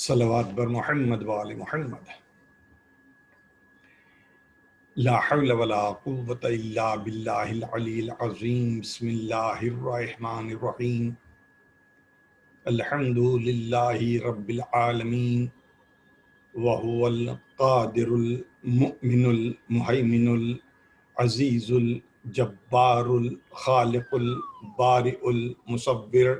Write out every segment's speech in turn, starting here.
صلوات بر محمد وآل محمد. لا حول ولا قوة الا باللہ العلی العظیم. بسم اللہ الرحمن الرحیم. الحمد للہ رب العالمین وهو القادر المؤمن المہیمن العزیز الجبار الخالق البارئ المصور.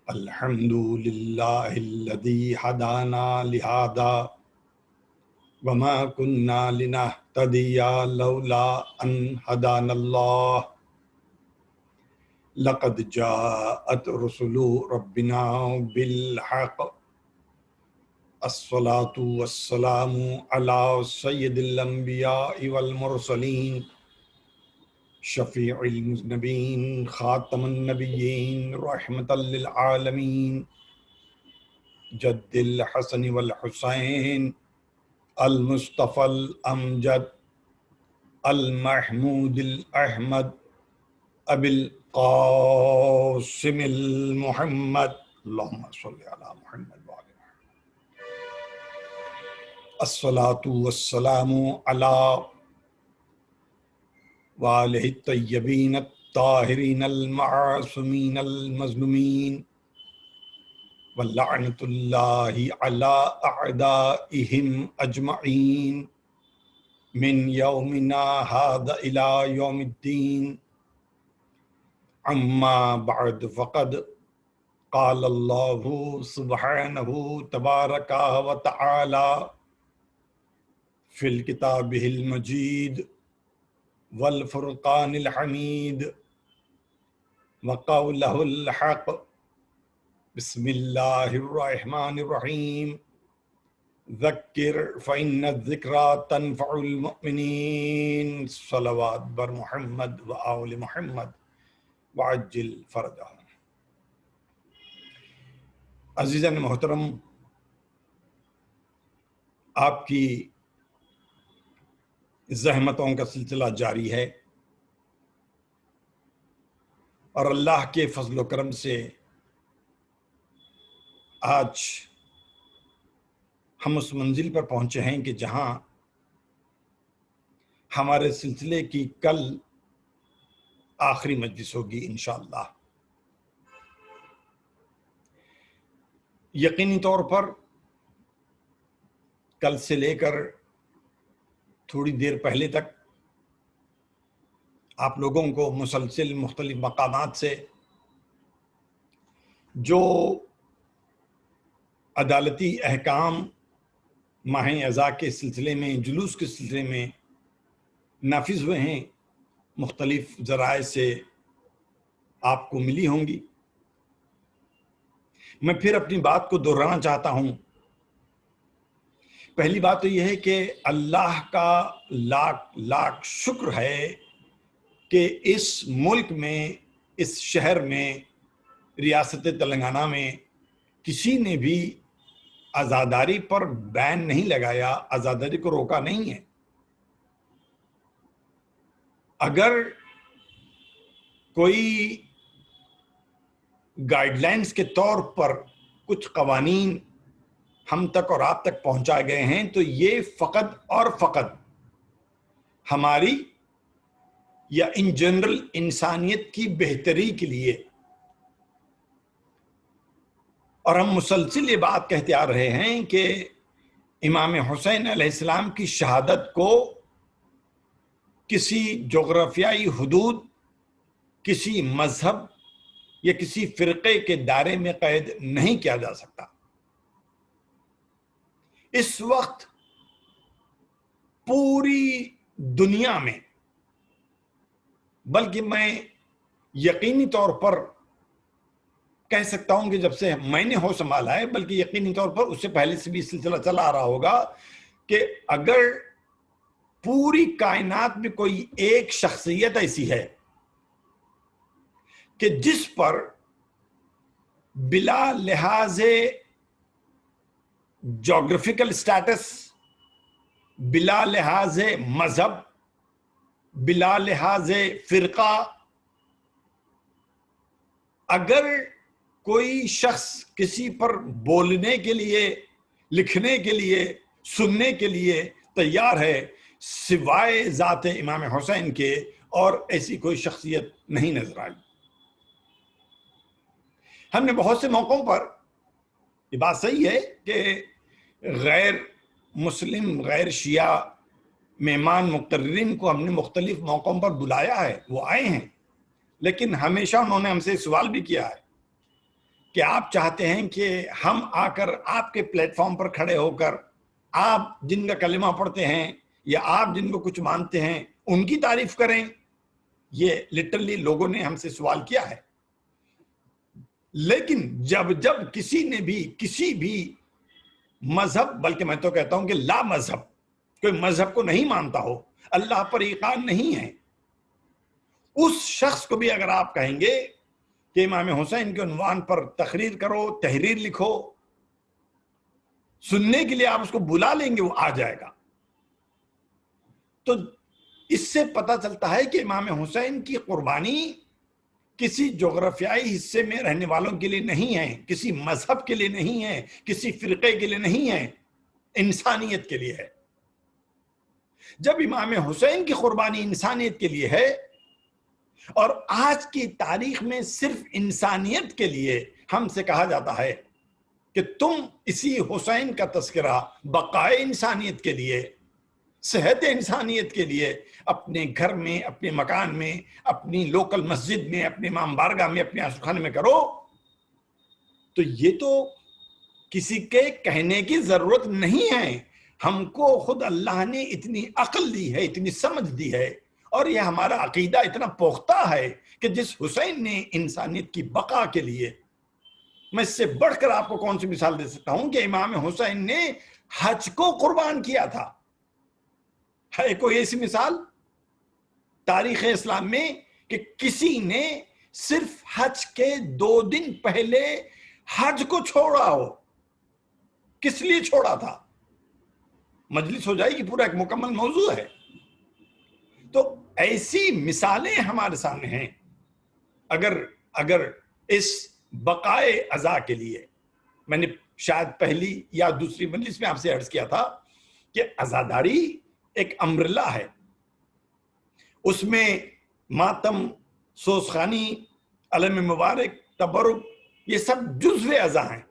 الحمد للہ الذی ہدانا لہذا وما كنا لنهتدي لولا ان هدانا الله. لقد جاءت رسل ربنا بالحق. الصلاة والسلام على سید الانبیاء والمرسلین شفیع المذنبین خاتم النبیین رحمة للعالمین جد الحسن والحسین المصطفى الامجد المحمود الاحمد ابی القاسم المحمد. اللهم صل على محمد وعلى محمد. الصلاة والسلام على وآلہ الطیبین الطاہرین المعصومین المظلومین وَلَعْنَةُ اللَّهِ عَلَىٰ أَعْدَائِهِمْ أَجْمَعِينَ مِنْ يَوْمِنَا هَذَا إِلَىٰ يَوْمِ الدِّينِ. أَمَّا بَعْدُ فَقَدْ قَالَ اللَّهُ سُبْحَانَهُ تَبَارَكَ وَتَعَالَىٰ فِي الْكِتَابِ الْمَجِيدِ وَالْفُرْقَانِ الْحَمِيدِ وَقَوْلَهُ الْحَقِّ. بسم اللہ الرحمن الرحیم. ذکر فإن الذکرى تنفع المؤمنین. صلوات بر محمد و آل محمد وعجل فرجہم. عزیزان محترم، آپ کی زحمتوں کا سلسلہ جاری ہے اور اللہ کے فضل و کرم سے آج ہم اس منزل پر پہنچے ہیں کہ جہاں ہمارے سلسلے کی کل آخری مجلس ہوگی انشاءاللہ. یقینی طور پر کل سے لے کر تھوڑی دیر پہلے تک آپ لوگوں کو مسلسل مختلف مقامات سے جو عدالتی احکام ماہ اعضاء کے سلسلے میں، جلوس کے سلسلے میں نافذ ہوئے ہیں، مختلف ذرائع سے آپ کو ملی ہوں گی. میں پھر اپنی بات کو دہرانا چاہتا ہوں. پہلی بات تو یہ ہے کہ اللہ کا لاکھ لاکھ شکر ہے کہ اس ملک میں، اس شہر میں، ریاست تلنگانہ میں کسی نے بھی عزاداری پر بین نہیں لگایا، عزاداری کو روکا نہیں ہے. اگر کوئی گائیڈ لائنز کے طور پر کچھ قوانین ہم تک اور آپ تک پہنچائے گئے ہیں تو یہ فقط اور فقط ہماری یا ان جنرل انسانیت کی بہتری کے لیے. اور ہم مسلسل یہ بات کہتے آ رہے ہیں کہ امام حسین علیہ السلام کی شہادت کو کسی جغرافیائی حدود، کسی مذہب یا کسی فرقے کے دائرے میں قید نہیں کیا جا سکتا. اس وقت پوری دنیا میں، بلکہ میں یقینی طور پر کہہ سکتا ہوں کہ جب سے میں نے ہوش سنبھالا ہے، بلکہ یقینی طور پر اس سے پہلے سے بھی سلسلہ چلا آ رہا ہوگا کہ اگر پوری کائنات میں کوئی ایک شخصیت ایسی ہے کہ جس پر بلا لحاظ جغرافیکل سٹیٹس، بلا لحاظ مذہب، بلا لحاظ فرقہ، اگر کوئی شخص کسی پر بولنے کے لیے، لکھنے کے لیے، سننے کے لیے تیار ہے سوائے ذات امام حسین کے، اور ایسی کوئی شخصیت نہیں نظر آئی۔ ہم نے بہت سے موقعوں پر، یہ بات صحیح ہے کہ غیر مسلم، غیر شیعہ مہمان مقررین کو ہم نے مختلف موقعوں پر بلایا ہے، وہ آئے ہیں، لیکن ہمیشہ انہوں نے ہم سے سوال بھی کیا ہے کہ آپ چاہتے ہیں کہ ہم آ کر آپ کے پلیٹ فارم پر کھڑے ہو کر آپ جن کا کلمہ پڑھتے ہیں یا آپ جن کو کچھ مانتے ہیں ان کی تعریف کریں؟ یہ لٹرلی لوگوں نے ہم سے سوال کیا ہے۔ لیکن جب کسی نے بھی کسی بھی مذہب، بلکہ میں تو کہتا ہوں کہ لا مذہب، کوئی مذہب کو نہیں مانتا ہو، اللہ پر ایقان نہیں ہے، اس شخص کو بھی اگر آپ کہیں گے کہ امام حسین کے عنوان پر تقریر کرو، تحریر لکھو، سننے کے لیے آپ اس کو بلا لیں گے، وہ آ جائے گا۔ تو اس سے پتہ چلتا ہے کہ امام حسین کی قربانی کسی جغرافیائی حصے میں رہنے والوں کے لیے نہیں ہے، کسی مذہب کے لیے نہیں ہے، کسی فرقے کے لیے نہیں ہے، انسانیت کے لیے ہے۔ جب امام حسین کی قربانی انسانیت کے لیے ہے، اور آج کی تاریخ میں صرف انسانیت کے لیے ہم سے کہا جاتا ہے کہ تم اسی حسین کا تذکرہ بقائے انسانیت کے لیے، صحت انسانیت کے لیے اپنے گھر میں، اپنے مکان میں، اپنی لوکل مسجد میں، اپنے امام بارگاہ میں، اپنے آشخانے میں کرو، تو یہ تو کسی کے کہنے کی ضرورت نہیں ہے۔ ہم کو خود اللہ نے اتنی عقل دی ہے، اتنی سمجھ دی ہے، اور یہ ہمارا عقیدہ اتنا پختہ ہے کہ جس حسین نے انسانیت کی بقا کے لیے، میں اس سے بڑھ کر آپ کو کون سی مثال دے سکتا ہوں کہ امام حسین نے حج کو قربان کیا تھا۔ ہے کوئی ایسی مثال تاریخ اسلام میں کہ کسی نے صرف حج کے 2 دن پہلے حج کو چھوڑا ہو؟ کس لیے چھوڑا تھا؟ مجلس ہو جائے گی، پورا ایک مکمل موضوع ہے۔ تو ایسی مثالیں ہمارے سامنے ہیں۔ اگر اس بقائے عزا کے لیے، میں نے شاید پہلی یا دوسری مجلس میں آپ سے عرض کیا تھا کہ عزاداری ایک امبریلا ہے، اس میں ماتم، سوزخانی، علم مبارک، تبرک، یہ سب جزو عزا ہیں۔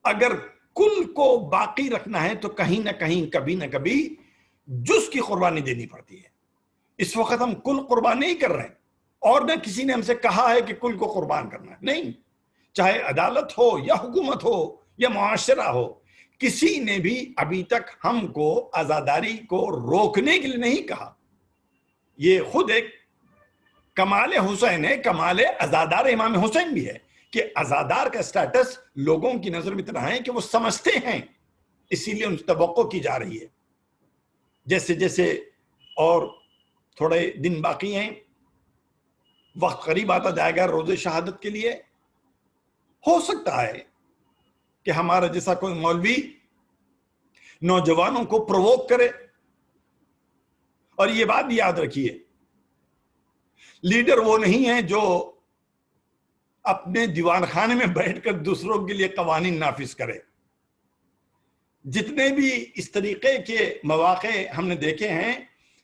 اگر کل کو باقی رکھنا ہے تو کہیں نہ کہیں، کبھی نہ کبھی جز کی قربانی دینی پڑتی ہے۔ اس وقت ہم کل قربان نہیں کر رہے ہیں، اور نہ کسی نے ہم سے کہا ہے کہ کل کو قربان کرنا ہے، نہیں۔ چاہے عدالت ہو یا حکومت ہو یا معاشرہ ہو، کسی نے بھی ابھی تک ہم کو عزاداری کو روکنے کے لیے نہیں کہا۔ یہ خود ایک کمال حسین ہے، کمال عزادار امام حسین بھی ہے کہ عزادار کا سٹیٹس لوگوں کی نظر میں اتنا ہے کہ وہ سمجھتے ہیں، اسی لیے ان سے توقع کی جا رہی ہے۔ جیسے جیسے اور تھوڑے دن باقی ہیں، وقت قریب آتا جائے گا روز شہادت کے لیے، ہو سکتا ہے کہ ہمارا جیسا کوئی مولوی نوجوانوں کو پرووک کرے۔ اور یہ بات بھی یاد رکھیے، لیڈر وہ نہیں ہے جو اپنے دیوان خانے میں بیٹھ کر دوسروں کے لیے قوانین نافذ کرے۔ جتنے بھی اس طریقے کے مواقع ہم نے دیکھے ہیں،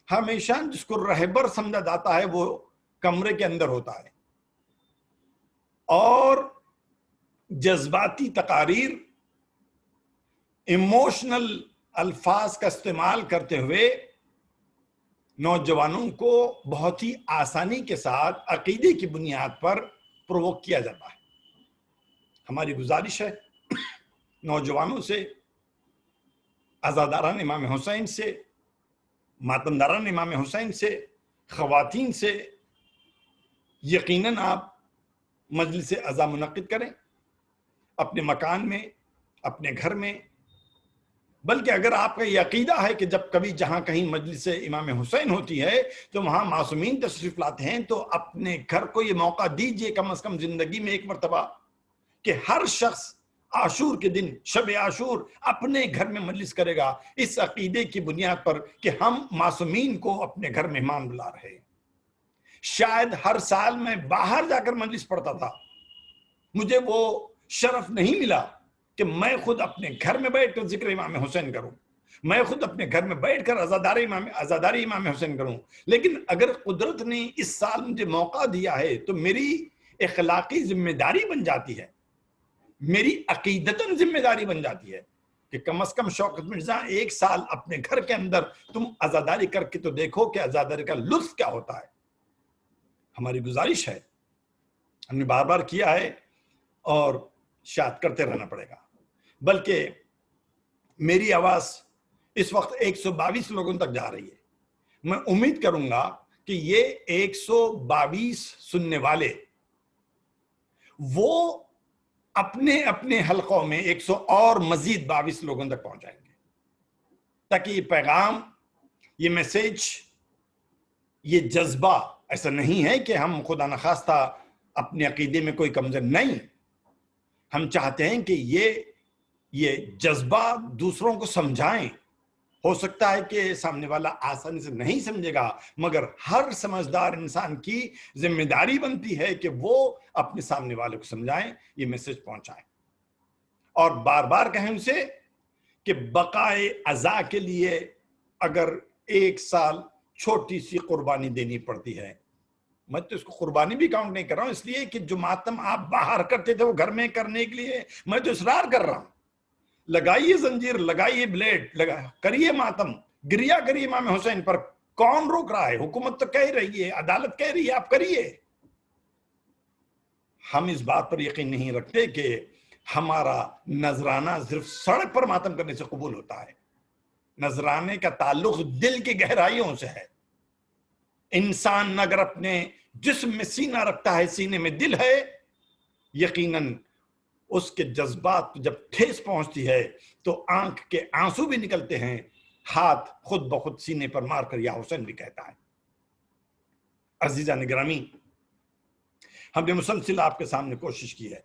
ہمیشہ جس کو رہبر سمجھا جاتا ہے وہ کمرے کے اندر ہوتا ہے، اور جذباتی تقاریر، ایموشنل الفاظ کا استعمال کرتے ہوئے نوجوانوں کو بہت ہی آسانی کے ساتھ عقیدے کی بنیاد پر پرووک کیا جاتا ہے۔ ہماری گزارش ہے نوجوانوں سے، عزاداران امام حسین سے، ماتمداران امام حسین سے، خواتین سے، یقیناً آپ مجلس عزا منعقد کریں اپنے مکان میں، اپنے گھر میں۔ بلکہ اگر آپ کا یہ عقیدہ ہے کہ جب کبھی جہاں کہیں مجلس امام حسین ہوتی ہے تو وہاں معصومین تشریف لاتے ہیں، تو اپنے گھر کو یہ موقع دیجئے کم از کم زندگی میں ایک مرتبہ کہ ہر شخص عاشور کے دن، شب عاشور، اپنے گھر میں مجلس کرے گا، اس عقیدے کی بنیاد پر کہ ہم معصومین کو اپنے گھر مہمان بلا رہے ہیں۔ شاید ہر سال میں باہر جا کر مجلس پڑھتا تھا، مجھے وہ شرف نہیں ملا کہ میں خود اپنے گھر میں بیٹھ کر ذکر امام حسین کروں، میں خود اپنے گھر میں بیٹھ کر عزاداری امام حسین کروں. لیکن اگر قدرت نے اس سال مجھے موقع دیا ہے تو میری اخلاقی ذمہ داری بن جاتی ہے، میری عقیدتاً ذمہ داری بن جاتی ہے کہ کم از کم شوکت مرزا ایک سال اپنے گھر کے اندر تم عزاداری کر کے تو دیکھو کہ عزاداری کا لطف کیا ہوتا ہے. ہماری گزارش ہے، ہم نے بار بار کیا ہے اور شاید کرتے رہنا پڑے گا، بلکہ میری آواز اس وقت 122 لوگوں تک جا رہی ہے. میں امید کروں گا کہ یہ 122 سننے والے وہ اپنے اپنے حلقوں میں 100 اور مزید 22 لوگوں تک پہنچائیں گے، تاکہ یہ پیغام، یہ میسیج، یہ جذبہ ایسا نہیں ہے کہ ہم خدا نخواستہ اپنے عقیدے میں کوئی کمزور نہیں، ہم چاہتے ہیں کہ یہ جذبہ دوسروں کو سمجھائیں. ہو سکتا ہے کہ سامنے والا آسانی سے نہیں سمجھے گا، مگر ہر سمجھدار انسان کی ذمہ داری بنتی ہے کہ وہ اپنے سامنے والے کو سمجھائیں، یہ میسج پہنچائیں، اور بار بار کہیں ان سے کہ بقائے عزا کے لیے اگر ایک سال چھوٹی سی قربانی دینی پڑتی ہے، میں تو اس کو قربانی بھی کاؤنٹ نہیں کر رہا ہوں، اس لیے کہ جو ماتم آپ باہر کرتے تھے وہ گھر میں کرنے کے لیے میں تو اصرار کر رہا ہوں. لگائیے زنجیر، لگائیے بلیڈ، کریے ماتم، گریا کریے امام حسین پر. کون روک رہا ہے؟ حکومت تو کہہ رہی ہے، عدالت کہہ رہی ہے، آپ کریے. ہم اس بات پر یقین نہیں رکھتے کہ ہمارا نذرانہ صرف سڑک پر ماتم کرنے سے قبول ہوتا ہے. نذرانے کا تعلق دل کی گہرائیوں سے ہے. انسان اگر اپنے جسم میں سینہ رکھتا ہے، سینے میں دل ہے، یقیناً اس کے جذبات جب ٹھیس پہنچتی ہے تو آنکھ کے آنسو بھی نکلتے ہیں، ہاتھ خود بخود سینے پر مار کر یا حسین بھی کہتا ہے. عزیزان گرامی، ہم نے مسلسل آپ کے سامنے کوشش کی ہے،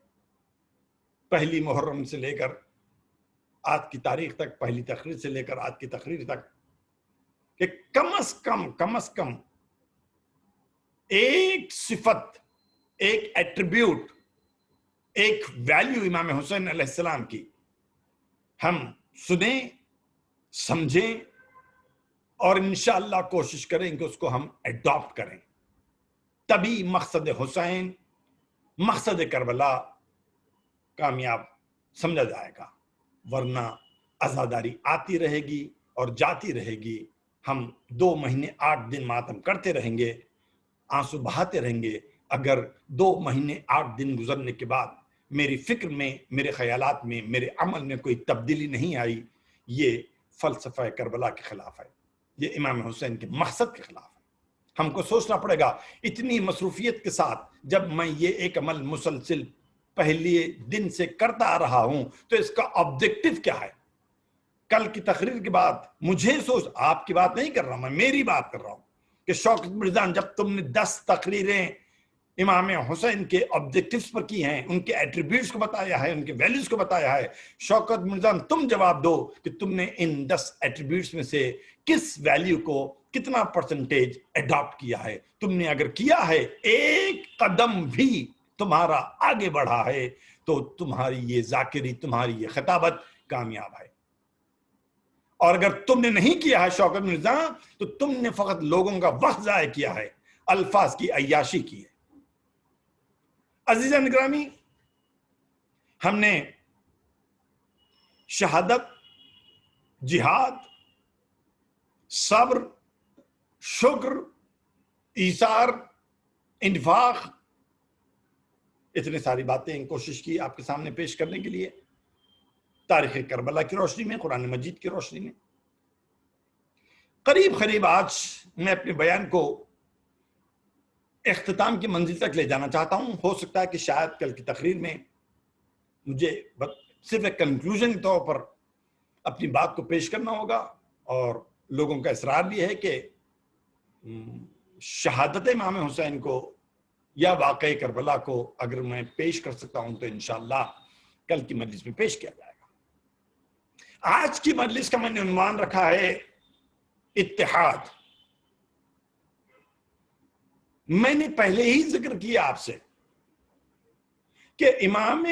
پہلی محرم سے لے کر آج کی تاریخ تک، پہلی تقریر سے لے کر آج کی تقریر تک، کہ کم از کم ایک صفت، ایک ایٹریبیوٹ، ایک ویلیو امام حسین علیہ السلام کی ہم سنیں، سمجھیں، اور انشاءاللہ کوشش کریں کہ اس کو ہم ایڈاپٹ کریں. تبھی مقصد حسین، مقصد کربلا کامیاب سمجھا جائے گا، ورنہ عزاداری آتی رہے گی اور جاتی رہے گی. ہم 2 مہینے 8 دن ماتم کرتے رہیں گے، آنسو بہاتے رہیں گے. اگر 2 مہینے 8 دن گزرنے کے بعد میری فکر میں، میرے خیالات میں، میرے عمل میں کوئی تبدیلی نہیں آئی، یہ فلسفہ کربلا کے خلاف ہے، یہ امام حسین کے مقصد کے خلاف ہے. ہم کو سوچنا پڑے گا اتنی مصروفیت کے ساتھ جب میں یہ ایک عمل مسلسل پہلے دن سے کرتا آ رہا ہوں تو اس کا آبجیکٹو کیا ہے. کل کی تقریر کے بعد مجھے آپ کی بات نہیں کر رہا، میں میری بات کر رہا ہوں کہ شوکت مرزا جب تم نے 10 تقریریں امام حسین کے آبجیکٹیوز پر کی ہیں، ان کے ایٹریبیوٹس کو بتایا ہے، ان کے ویلیوز کو بتایا ہے، شوکت مرزا تم جواب دو کہ تم نے ان 10 ایٹریبیوٹس میں سے کس ویلیو کو کتنا پرسنٹیج اڈاپٹ کیا ہے. تم نے اگر کیا ہے، ایک قدم بھی تمہارا آگے بڑھا ہے، تو تمہاری یہ ذاکری، تمہاری یہ خطابت کامیاب ہے. اور اگر تم نے نہیں کیا ہے شوکت مرزا، تو تم نے فقط لوگوں کا وقت ضائع کیا ہے، الفاظ کی عیاشی کی ہے. عزیزان گرامی، ہم نے شہادت، جہاد، صبر، شکر، ایثار، انفاق، اتنے ساری باتیں کوشش کی آپ کے سامنے پیش کرنے کے لیے، تاریخ کربلا کی روشنی میں، قرآن مجید کی روشنی میں. قریب آج میں اپنے بیان کو اختتام کی منزل تک لے جانا چاہتا ہوں. ہو سکتا ہے کہ شاید کل کی تقریر میں مجھے صرف ایک کنکلوژن کے طور پر اپنی بات کو پیش کرنا ہوگا، اور لوگوں کا اصرار بھی ہے کہ شہادت امام حسین کو یا واقعہ کربلا کو اگر میں پیش کر سکتا ہوں تو انشاءاللہ کل کی مجلس میں پیش کیا جائے گا. آج کی مجلس کا میں نے عنوان رکھا ہے اتحاد. میں نے پہلے ہی ذکر کیا آپ سے کہ امام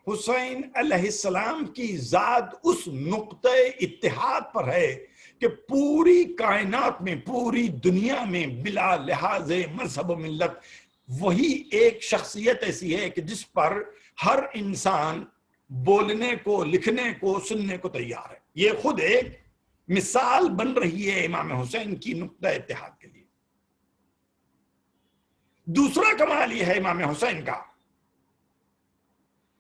حسین علیہ السلام کی ذات اس نقطہ اتحاد پر ہے کہ پوری کائنات میں، پوری دنیا میں بلا لحاظ مذہب و ملت وہی ایک شخصیت ایسی ہے کہ جس پر ہر انسان بولنے کو، لکھنے کو، سننے کو تیار ہے. یہ خود ایک مثال بن رہی ہے امام حسین کی نقطہ اتحاد کے لیے. دوسرا کمال یہ ہے امام حسین کا،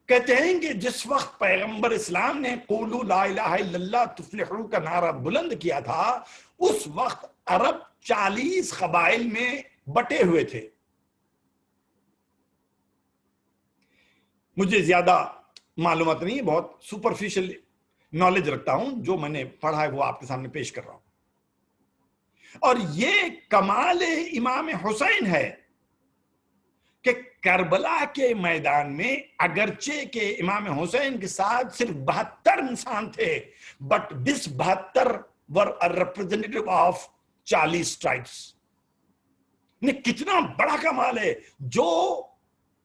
کہتے ہیں کہ جس وقت پیغمبر اسلام نے قولوا لا الہ الا اللہ تفلحوا کا نعرہ بلند کیا تھا، اس وقت عرب 40 قبائل میں بٹے ہوئے تھے. مجھے زیادہ معلومات نہیں، بہت سپرفیشل نالج رکھتا ہوں، جو میں نے پڑھا ہے وہ آپ کے سامنے پیش کر رہا ہوں. اور یہ کمال امام حسین ہے کہ کربلا کے میدان میں اگرچہ کہ امام حسین کے ساتھ صرف 72 انسان تھے، but this 72 were a representative of 40 tribes. کتنا بڑا کمال ہے. جو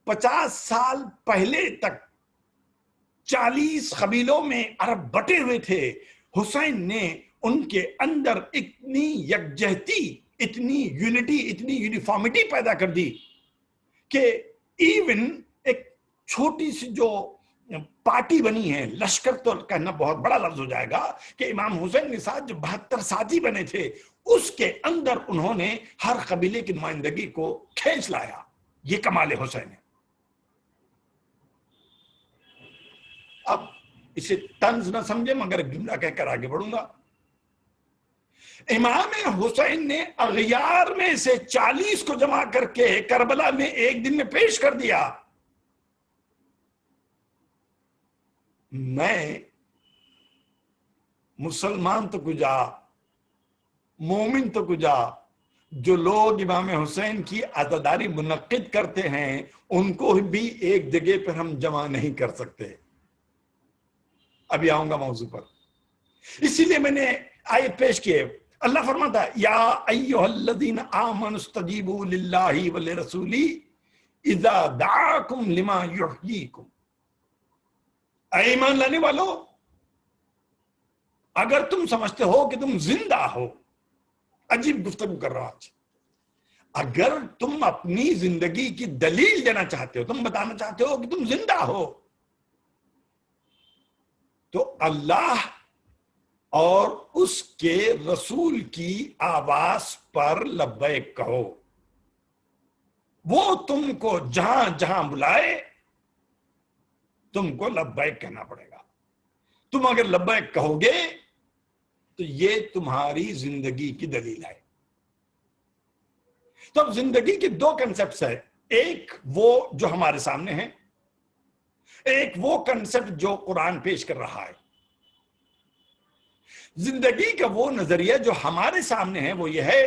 50 سال پہلے تک 40 قبیلوں میں عرب بٹے ہوئے تھے، حسین نے ان کے اندر اتنی یکجہتی، اتنی یونٹی، اتنی یونیفارمٹی پیدا کر دی کہ ایون ایک چھوٹی سی جو پارٹی بنی ہے، لشکر تو کہنا بہت بڑا لفظ ہو جائے گا، کہ امام حسین کے ساتھ جو 72 ساتھی بنے تھے، اس کے اندر انہوں نے ہر قبیلے کی نمائندگی کو کھینچ لایا. یہ کمال حسین ہے. اب اسے طنز نہ سمجھے، مگر ایک جملہ کہہ کر آگے بڑھوں گا. امام حسین نے اغیار میں سے 40 کو جمع کر کے کربلا میں ایک دن میں پیش کر دیا. میں مسلمان تو کجا، مومن تو کجا، جو لوگ امام حسین کی عزاداری منعقد کرتے ہیں ان کو بھی ایک جگہ پر ہم جمع نہیں کر سکتے. ابھی آؤں گا موضوع پر. اسی لیے میں نے آیت پیش کیے. اللہ فرماتا ہے یا ایھا الذین آمنوا استجیبوا للہ ولرسولہ اذا دعاکم لما یحییکم. اے ایمان لانے والو، اگر تم سمجھتے ہو کہ تم زندہ ہو، عجیب گفتگو کر رہا آج، اگر تم اپنی زندگی کی دلیل دینا چاہتے ہو، تم بتانا چاہتے ہو کہ تم زندہ ہو، تو اللہ اور اس کے رسول کی آواز پر لبیک کہو. وہ تم کو جہاں جہاں بلائے تم کو لبیک کہنا پڑے گا. تم اگر لبیک کہو گے تو یہ تمہاری زندگی کی دلیل ہے. تو اب زندگی کے 2 کنسپٹس ہیں. ایک وہ جو ہمارے سامنے ہیں، ایک وہ کنسپٹ جو قرآن پیش کر رہا ہے. زندگی کا وہ نظریہ جو ہمارے سامنے ہے وہ یہ ہے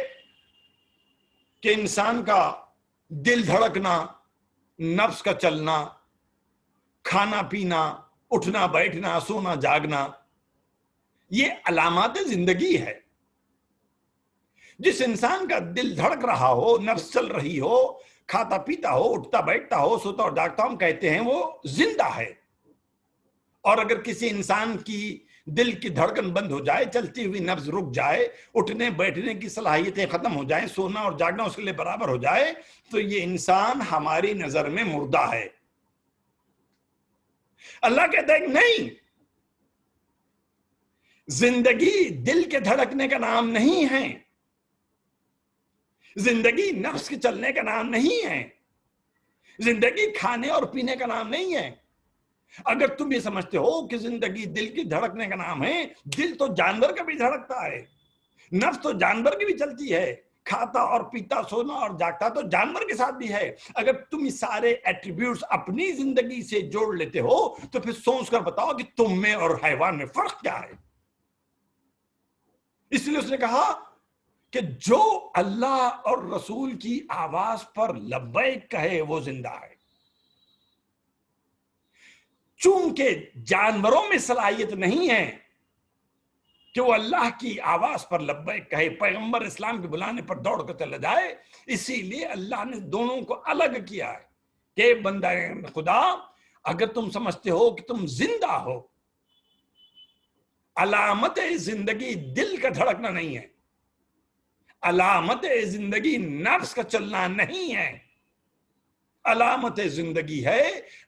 کہ انسان کا دل دھڑکنا، نفس کا چلنا، کھانا پینا، اٹھنا بیٹھنا، سونا جاگنا، یہ علامات زندگی ہے. جس انسان کا دل دھڑک رہا ہو، نفس چل رہی ہو، کھاتا پیتا ہو، اٹھتا بیٹھتا ہو، سوتا اور جاگتا ہو، ہم کہتے ہیں وہ زندہ ہے. اور اگر کسی انسان کی دل کی دھڑکن بند ہو جائے، چلتی ہوئی نبض رک جائے، اٹھنے بیٹھنے کی صلاحیتیں ختم ہو جائیں، سونا اور جاگنا اس کے لیے برابر ہو جائے، تو یہ انسان ہماری نظر میں مردہ ہے. اللہ کہتا ہے کہ نہیں، زندگی دل کے دھڑکنے کا نام نہیں ہے، زندگی نفس کے چلنے کا نام نہیں ہے، زندگی کھانے اور پینے کا نام نہیں ہے. اگر تم یہ سمجھتے ہو کہ زندگی دل کی دھڑکنے کا نام ہے، دل تو جانور کا بھی دھڑکتا ہے، نفس تو جانور کی بھی چلتی ہے، کھاتا اور پیتا، سونا اور جاگتا تو جانور کے ساتھ بھی ہے. اگر تم یہ سارے ایٹریبیوٹس اپنی زندگی سے جوڑ لیتے ہو تو پھر سوچ کر بتاؤ کہ تم میں اور حیوان میں فرق کیا ہے. اس لیے اس نے کہا کہ جو اللہ اور رسول کی آواز پر لبیک کہے وہ زندہ ہے. چونکہ جانوروں میں صلاحیت نہیں ہے کہ وہ اللہ کی آواز پر لبیک کہے، پیغمبر اسلام کے بلانے پر دوڑ کر چلا جائے، اسی لیے اللہ نے دونوں کو الگ کیا ہے کہ بندہ خدا اگر تم سمجھتے ہو کہ تم زندہ ہو، علامت زندگی دل کا دھڑکنا نہیں ہے، علامت زندگی نفس کا چلنا نہیں ہے، علامت زندگی ہے،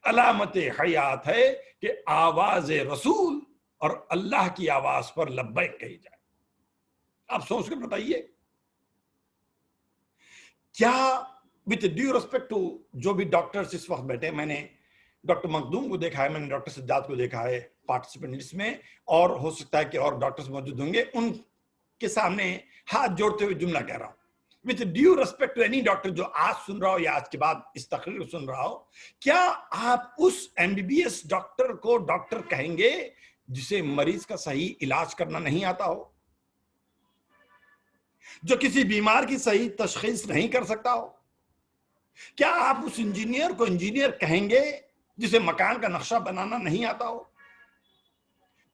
علامت حیات ہے کہ آواز رسول اور اللہ کی آواز پر لبیک کہی جائے۔ آپ سوچ کر بتائیے، کیا وتھ ڈیو ریسپیکٹ ٹو جو بھی ڈاکٹرز اس وقت بیٹھے، میں نے ڈاکٹر مخدوم کو دیکھا ہے، میں نے ڈاکٹر سجاد کو دیکھا ہے پارٹیسپینٹ لسٹ میں، اور ہو سکتا ہے کہ اور ڈاکٹرز موجود ہوں گے، ان کے سامنے ہاتھ جوڑتے ہوئے جملہ کہہ رہا ہوں، with due respect to any doctor جو آج سن رہا ہو یا آج کے بعد اس تقریر کو سن رہا ہو، کیا آپ اس MBBS ڈاکٹر کو ڈاکٹر کہیں گے جسے مریض کا صحیح علاج کرنا نہیں آتا ہو، جو کسی بیمار کی صحیح تشخیص نہیں کر سکتا ہو؟ کیا آپ اس انجینئر کو انجینئر کہیں گے جسے مکان کا نقشہ بنانا نہیں آتا ہو؟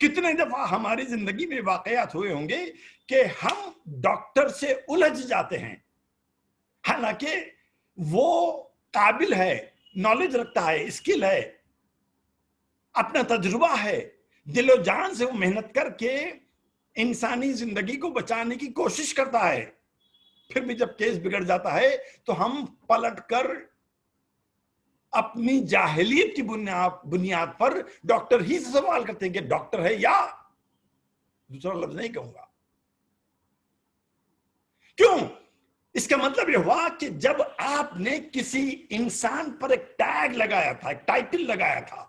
کتنے دفعہ ہماری زندگی میں واقعات ہوئے ہوں گے کہ ہم ڈاکٹر سے الجھ جاتے ہیں، حالانکہ وہ قابل ہے، نالج رکھتا ہے، اسکل ہے، اپنا تجربہ ہے، دل و جان سے وہ محنت کر کے انسانی زندگی کو بچانے کی کوشش کرتا ہے، پھر بھی جب کیس بگڑ جاتا ہے تو ہم پلٹ کر اپنی جاہلیت کی بنیاد پر ڈاکٹر ہی سے سوال کرتے ہیں کہ ڈاکٹر ہے، یا دوسرا لفظ نہیں کہوں گا۔ کیوں؟ اس کا مطلب یہ ہوا کہ جب آپ نے کسی انسان پر ایک ٹیگ لگایا تھا، ایک ٹائٹل لگایا تھا،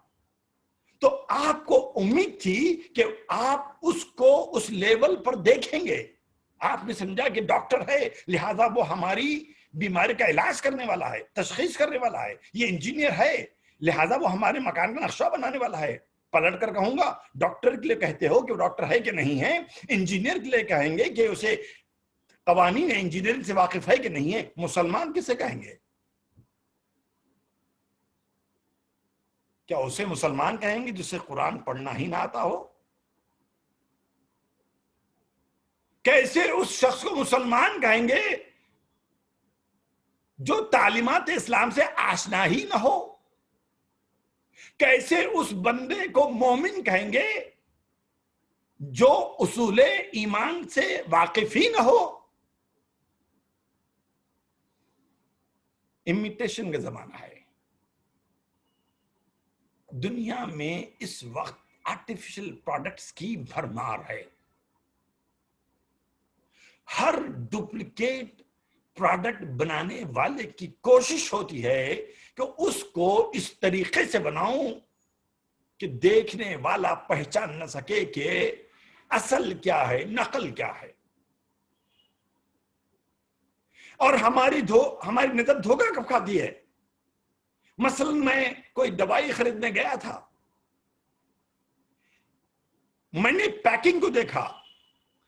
تو آپ کو امید تھی کہ آپ اس کو اس لیول پر دیکھیں گے۔ آپ نے سمجھا کہ ڈاکٹر ہے لہذا وہ ہماری بیماری کا علاج کرنے والا ہے، تشخیص کرنے والا ہے، یہ انجینئر ہے لہذا وہ ہمارے مکان کا نقشہ بنانے والا ہے۔ پلٹ کر کہوں گا، ڈاکٹر کے لیے کہتے ہو کہ وہ ڈاکٹر ہے کہ نہیں ہے، انجینئر کے لیے کہیں گے کہ اسے قوانین انجینئرنگ سے واقف ہے کہ نہیں ہے، مسلمان کسے کہیں گے؟ کیا اسے مسلمان کہیں گے جسے قرآن پڑھنا ہی نہ آتا ہو؟ کیسے اس شخص کو مسلمان کہیں گے جو تعلیمات اسلام سے آشنا ہی نہ ہو؟ کیسے اس بندے کو مومن کہیں گے جو اصول ایمان سے واقف ہی نہ ہو؟ امیٹیشن کا زمانہ ہے دنیا میں، اس وقت آرٹیفیشل پروڈکٹس کی بھرمار ہے، ہر ڈپلیکیٹ پروڈکٹ بنانے والے کی کوشش ہوتی ہے کہ اس کو اس طریقے سے بناؤں کہ دیکھنے والا پہچان نہ سکے کہ اصل کیا ہے، نقل کیا ہے۔ اور ہماری نظر دھوکہ کب کھاتی ہے؟ مثلا میں کوئی دوائی خریدنے گیا تھا، میں نے پیکنگ کو دیکھا،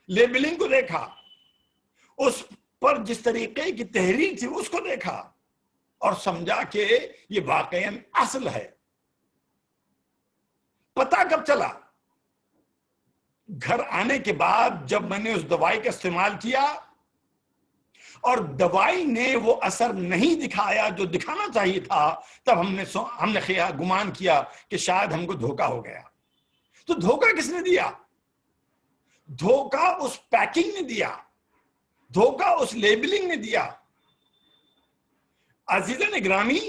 لیبلنگ کو دیکھا، اس پر جس طریقے کی تحریر تھی اس کو دیکھا اور سمجھا کہ یہ واقعاً اصل ہے۔ پتہ کب چلا؟ گھر آنے کے بعد جب میں نے اس دوائی کا استعمال کیا اور دوائی نے وہ اثر نہیں دکھایا جو دکھانا چاہیے تھا، تب ہم نے گمان کیا کہ شاید ہم کو دھوکا ہو گیا۔ تو دھوکا کس نے دیا؟ دھوکا اس پیکنگ نے دیا، دھوکا اس لیبلنگ نے دیا۔ عزیزان گرامی،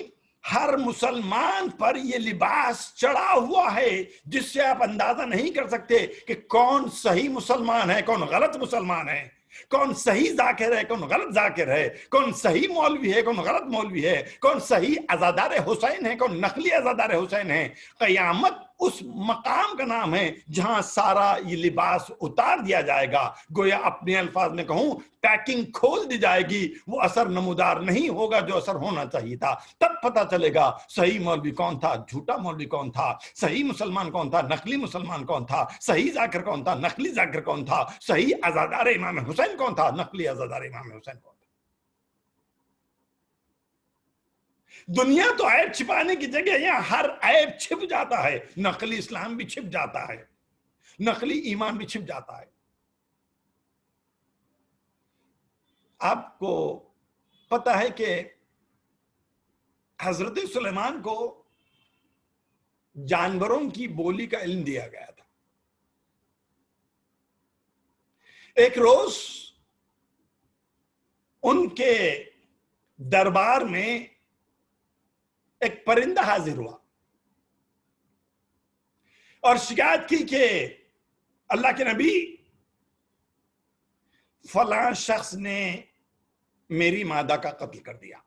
ہر مسلمان پر یہ لباس چڑھا ہوا ہے جس سے آپ اندازہ نہیں کر سکتے کہ کون صحیح مسلمان ہے، کون غلط مسلمان ہے، کون صحیح ذاکر ہے، کون غلط ذاکر ہے، کون صحیح مولوی ہے، کون غلط مولوی ہے، کون صحیح عزادار حسین ہے، کون نقلی عزادار حسین ہے۔ قیامت اس مقام کا نام ہے جہاں سارا یہ لباس اتار دیا جائے گا، گویا اپنے الفاظ میں کہوں پیکنگ کھول دی جائے گی، وہ اثر نمودار نہیں ہوگا جو اثر ہونا چاہیے تھا۔ تب پتہ چلے گا صحیح مولوی کون تھا، جھوٹا مولوی کون تھا، صحیح مسلمان کون تھا، نقلی مسلمان کون تھا، صحیح ذاکر کون تھا، نقلی ذاکر کون تھا، صحیح عزادار امام حسین کون تھا، نقلی عزادار امام حسین کون تھا۔ دنیا تو عیب چھپانے کی جگہ یہاں ہر عیب چھپ جاتا ہے، نقلی اسلام بھی چھپ جاتا ہے، نقلی ایمان بھی چھپ جاتا ہے۔ آپ کو پتہ ہے کہ حضرت سلیمان کو جانوروں کی بولی کا علم دیا گیا تھا۔ ایک روز ان کے دربار میں ایک پرندہ حاضر ہوا اور شکایت کی کہ اللہ کے نبی، فلاں شخص نے میری مادہ کا قتل کر دیا،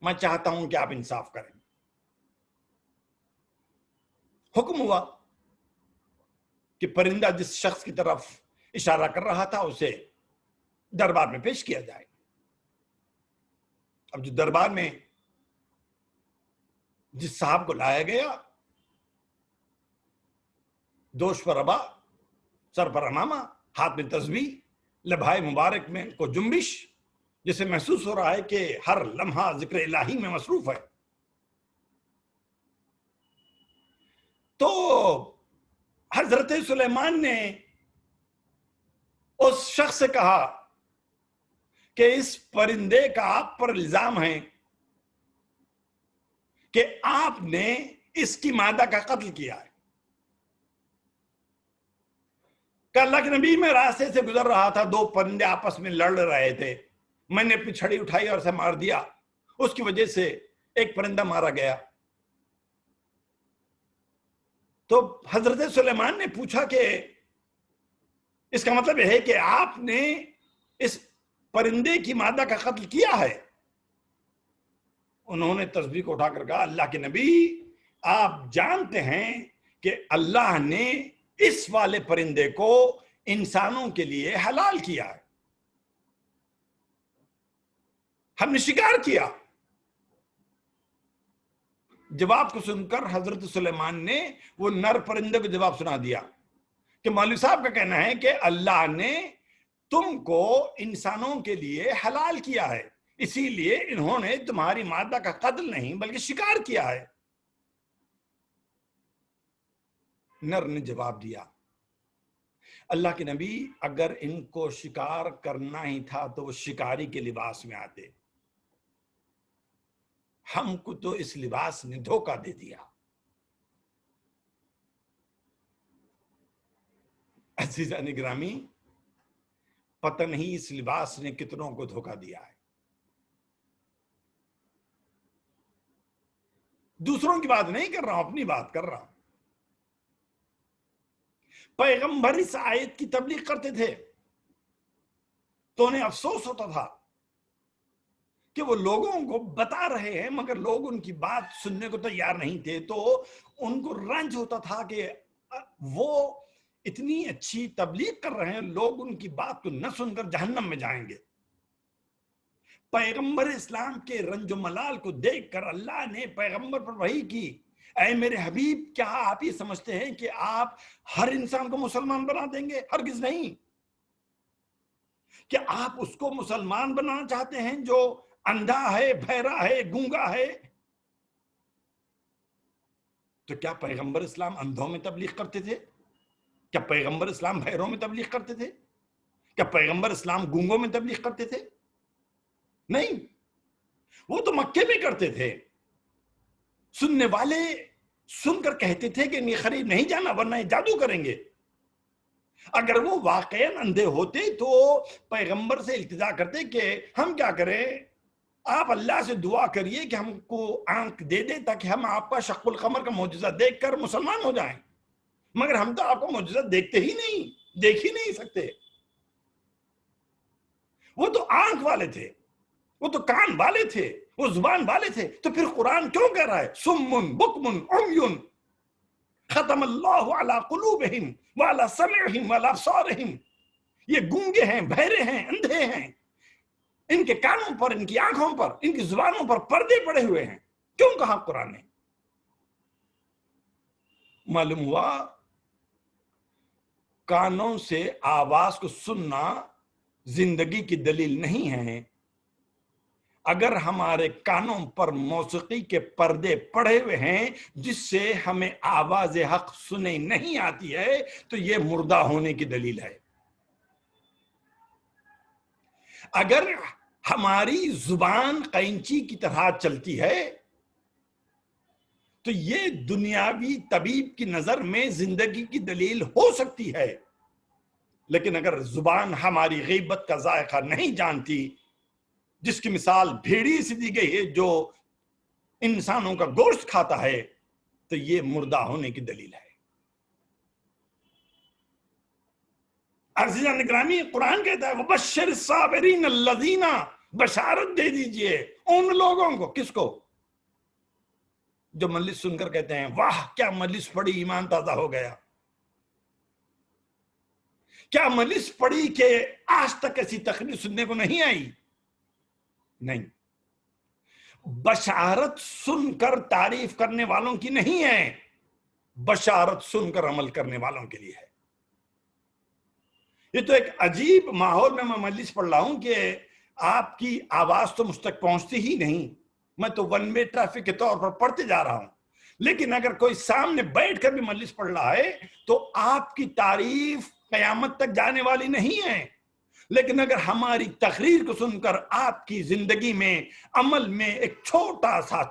میں چاہتا ہوں کہ آپ انصاف کریں۔ حکم ہوا کہ پرندہ جس شخص کی طرف اشارہ کر رہا تھا اسے دربار میں پیش کیا جائے۔ اب جو دربار میں جس صاحب کو لایا گیا، دوش پر ابا، سر پر امامہ، ہاتھ میں تسبیح، لبھائے مبارک میں کو جنبش، جسے محسوس ہو رہا ہے کہ ہر لمحہ ذکر الہی میں مصروف ہے۔ تو حضرت سلیمان نے اس شخص سے کہا کہ اس پرندے کا آپ پر الزام ہے کہ آپ نے اس کی مادہ کا قتل کیا ہے۔ کہ اللہ کے نبی، میں راستے سے گزر رہا تھا، دو پرندے آپس میں لڑ رہے تھے، میں نے اپنی چھڑی اٹھائی اور اسے مار دیا، اس کی وجہ سے ایک پرندہ مارا گیا۔ تو حضرت سلیمان نے پوچھا کہ اس کا مطلب یہ ہے کہ آپ نے اس پرندے کی مادہ کا قتل کیا ہے؟ انہوں نے تسبیح کو اٹھا کر کہا، اللہ کے نبی، آپ جانتے ہیں کہ اللہ نے اس والے پرندے کو انسانوں کے لیے حلال کیا ہے، ہم نے شکار کیا۔ جواب کو سن کر حضرت سلیمان نے وہ نر پرندے کو جواب سنا دیا کہ مولوی صاحب کا کہنا ہے کہ اللہ نے تم کو انسانوں کے لیے حلال کیا ہے، اسی لیے انہوں نے تمہاری مادہ کا قتل نہیں بلکہ شکار کیا ہے۔ نر نے جواب دیا، اللہ کے نبی، اگر ان کو شکار کرنا ہی تھا تو وہ شکاری کے لباس میں آتے، ہم کو تو اس لباس نے دھوکہ دے دیا۔ عزیزان گرامی، پتہ نہیں اس لباس نے کتنوں کو دھوکہ دیا ہے۔ دوسروں کی بات نہیں کر رہا ہوں، اپنی بات کر رہا ہوں۔ پیغمبر اس آیت کی تبلیغ کرتے تھے تو انہیں افسوس ہوتا تھا کہ وہ لوگوں کو بتا رہے ہیں مگر لوگ ان کی بات سننے کو تیار نہیں تھے، تو ان کو رنج ہوتا تھا کہ وہ اتنی اچھی تبلیغ کر رہے ہیں، لوگ ان کی بات کو نہ سن کر جہنم میں جائیں گے۔ پیغمبر اسلام کے رنج و ملال کو دیکھ کر اللہ نے پیغمبر پر وحی کی، اے میرے حبیب، کیا آپ یہ سمجھتے ہیں کہ آپ ہر انسان کو مسلمان بنا دیں گے؟ ہرگز نہیں۔ کہ آپ اس کو مسلمان بنانا چاہتے ہیں جو اندھا ہے، بہرا ہے، گونگا ہے؟ تو کیا پیغمبر اسلام اندھوں میں تبلیغ کرتے تھے؟ کیا پیغمبر اسلام بہروں میں تبلیغ کرتے تھے؟ کیا پیغمبر اسلام گونگوں میں تبلیغ کرتے تھے؟ نہیں، وہ تو مکے میں کرتے تھے۔ سننے والے سن کر کہتے تھے کہ یہ قریب نہیں جانا ورنہ یہ جادو کریں گے۔ اگر وہ واقعاً اندھے ہوتے تو پیغمبر سے التجا کرتے کہ ہم کیا کریں، آپ اللہ سے دعا کریے کہ ہم کو آنکھ دے دے تاکہ ہم آپ کا شق القمر کا معجزہ دیکھ کر مسلمان ہو جائیں، مگر ہم تو آپ کو معجزہ دیکھتے ہی نہیں، دیکھ ہی نہیں سکتے۔ وہ تو آنکھ والے تھے، وہ تو کان والے تھے، وہ زبان والے تھے، تو پھر قرآن کیوں کہہ رہا ہے سمن بکمن عمیٌ ختم اللہ علی قلوبہم وعلی سمعہم وعلی ابصارہم، یہ گونگے ہیں، بہرے ہیں، اندھے ہیں، ان کے کانوں پر، ان کی آنکھوں پر، ان کی زبانوں پر پردے پڑے ہوئے ہیں۔ کیوں کہا قرآن نے؟ معلوم ہوا کانوں سے آواز کو سننا زندگی کی دلیل نہیں ہے۔ اگر ہمارے کانوں پر موسیقی کے پردے پڑے ہوئے ہیں جس سے ہمیں آواز حق سنے نہیں آتی ہے تو یہ مردہ ہونے کی دلیل ہے۔ اگر ہماری زبان قینچی کی طرح چلتی ہے تو یہ دنیاوی طبیب کی نظر میں زندگی کی دلیل ہو سکتی ہے، لیکن اگر زبان ہماری غیبت کا ذائقہ نہیں جانتی، جس کی مثال بھیڑی سے دی گئی ہے جو انسانوں کا گوشت کھاتا ہے، تو یہ مردہ ہونے کی دلیل ہے۔ عزیزان گرامی، قرآن کہتا ہے وَبَشِّرِ الصَّابِرِينَ الَّذِينَ، بشارت دے دیجئے ان لوگوں کو، کس کو؟ جو مجلس سن کر کہتے ہیں واہ کیا مجلس پڑھی، ایمان تازہ ہو گیا۔ کیا مجلس پڑھی کہ آج تک ایسی تقریر سننے کو نہیں آئی؟ نہیں، بشارت سن کر تعریف کرنے والوں کی نہیں ہے، بشارت سن کر عمل کرنے والوں کے لیے ہے۔ یہ تو ایک عجیب ماحول میں مجلس پڑھ رہا ہوں کہ آپ کی آواز تو مجھ تک پہنچتی ہی نہیں، میں تو ون وے ٹریفک کے طور پر پڑھتے جا رہا ہوں، لیکن اگر کوئی سامنے بیٹھ کر بھی مجلس پڑھ رہا ہے تو آپ کی تعریف قیامت تک جانے والی نہیں ہے۔ لیکن اگر ہماری تقریر کو سن کر آپ کی زندگی میں عمل میں ایک چھوٹا سا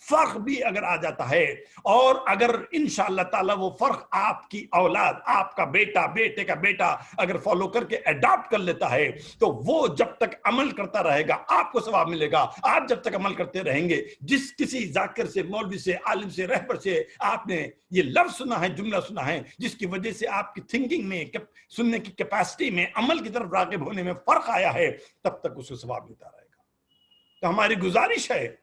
فرق بھی اگر آ جاتا ہے، اور اگر انشاءاللہ تعالی وہ فرق آپ کی اولاد، آپ کا بیٹا، بیٹے کا بیٹا اگر فالو کر کے اڈاپٹ کر لیتا ہے، تو وہ جب تک عمل کرتا رہے گا آپ کو ثواب ملے گا۔ آپ جب تک عمل کرتے رہیں گے، جس کسی ذاکر سے، مولوی سے، عالم سے، رہبر سے آپ نے یہ لفظ سنا ہے، جملہ سنا ہے، جس کی وجہ سے آپ کی تھنکنگ میں، سننے کی کیپیسٹی میں، عمل کی طرف راغب ہونے میں فرق آیا ہے، تب تک اس کو ثواب ملتا رہے گا۔ تو ہماری گزارش ہے،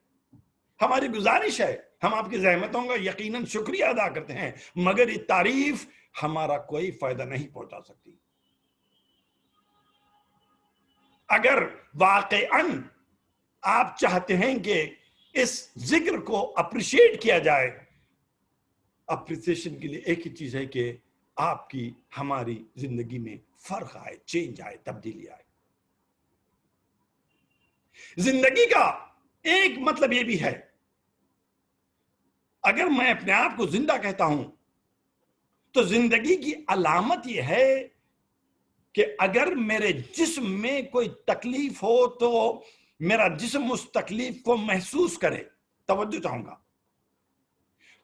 ہم آپ کی زحمتوں کا یقیناً شکریہ ادا کرتے ہیں، مگر یہ تعریف ہمارا کوئی فائدہ نہیں پہنچا سکتی۔ اگر واقعاً آپ چاہتے ہیں کہ اس ذکر کو اپریشیٹ کیا جائے، اپریسیشن کے لیے ایک ہی چیز ہے کہ آپ کی ہماری زندگی میں فرق آئے، چینج آئے، تبدیلی آئے۔ زندگی کا ایک مطلب یہ بھی ہے، اگر میں اپنے آپ کو زندہ کہتا ہوں تو زندگی کی علامت یہ ہے کہ اگر میرے جسم میں کوئی تکلیف ہو تو میرا جسم اس تکلیف کو محسوس کرے۔ توجہ چاہوں گا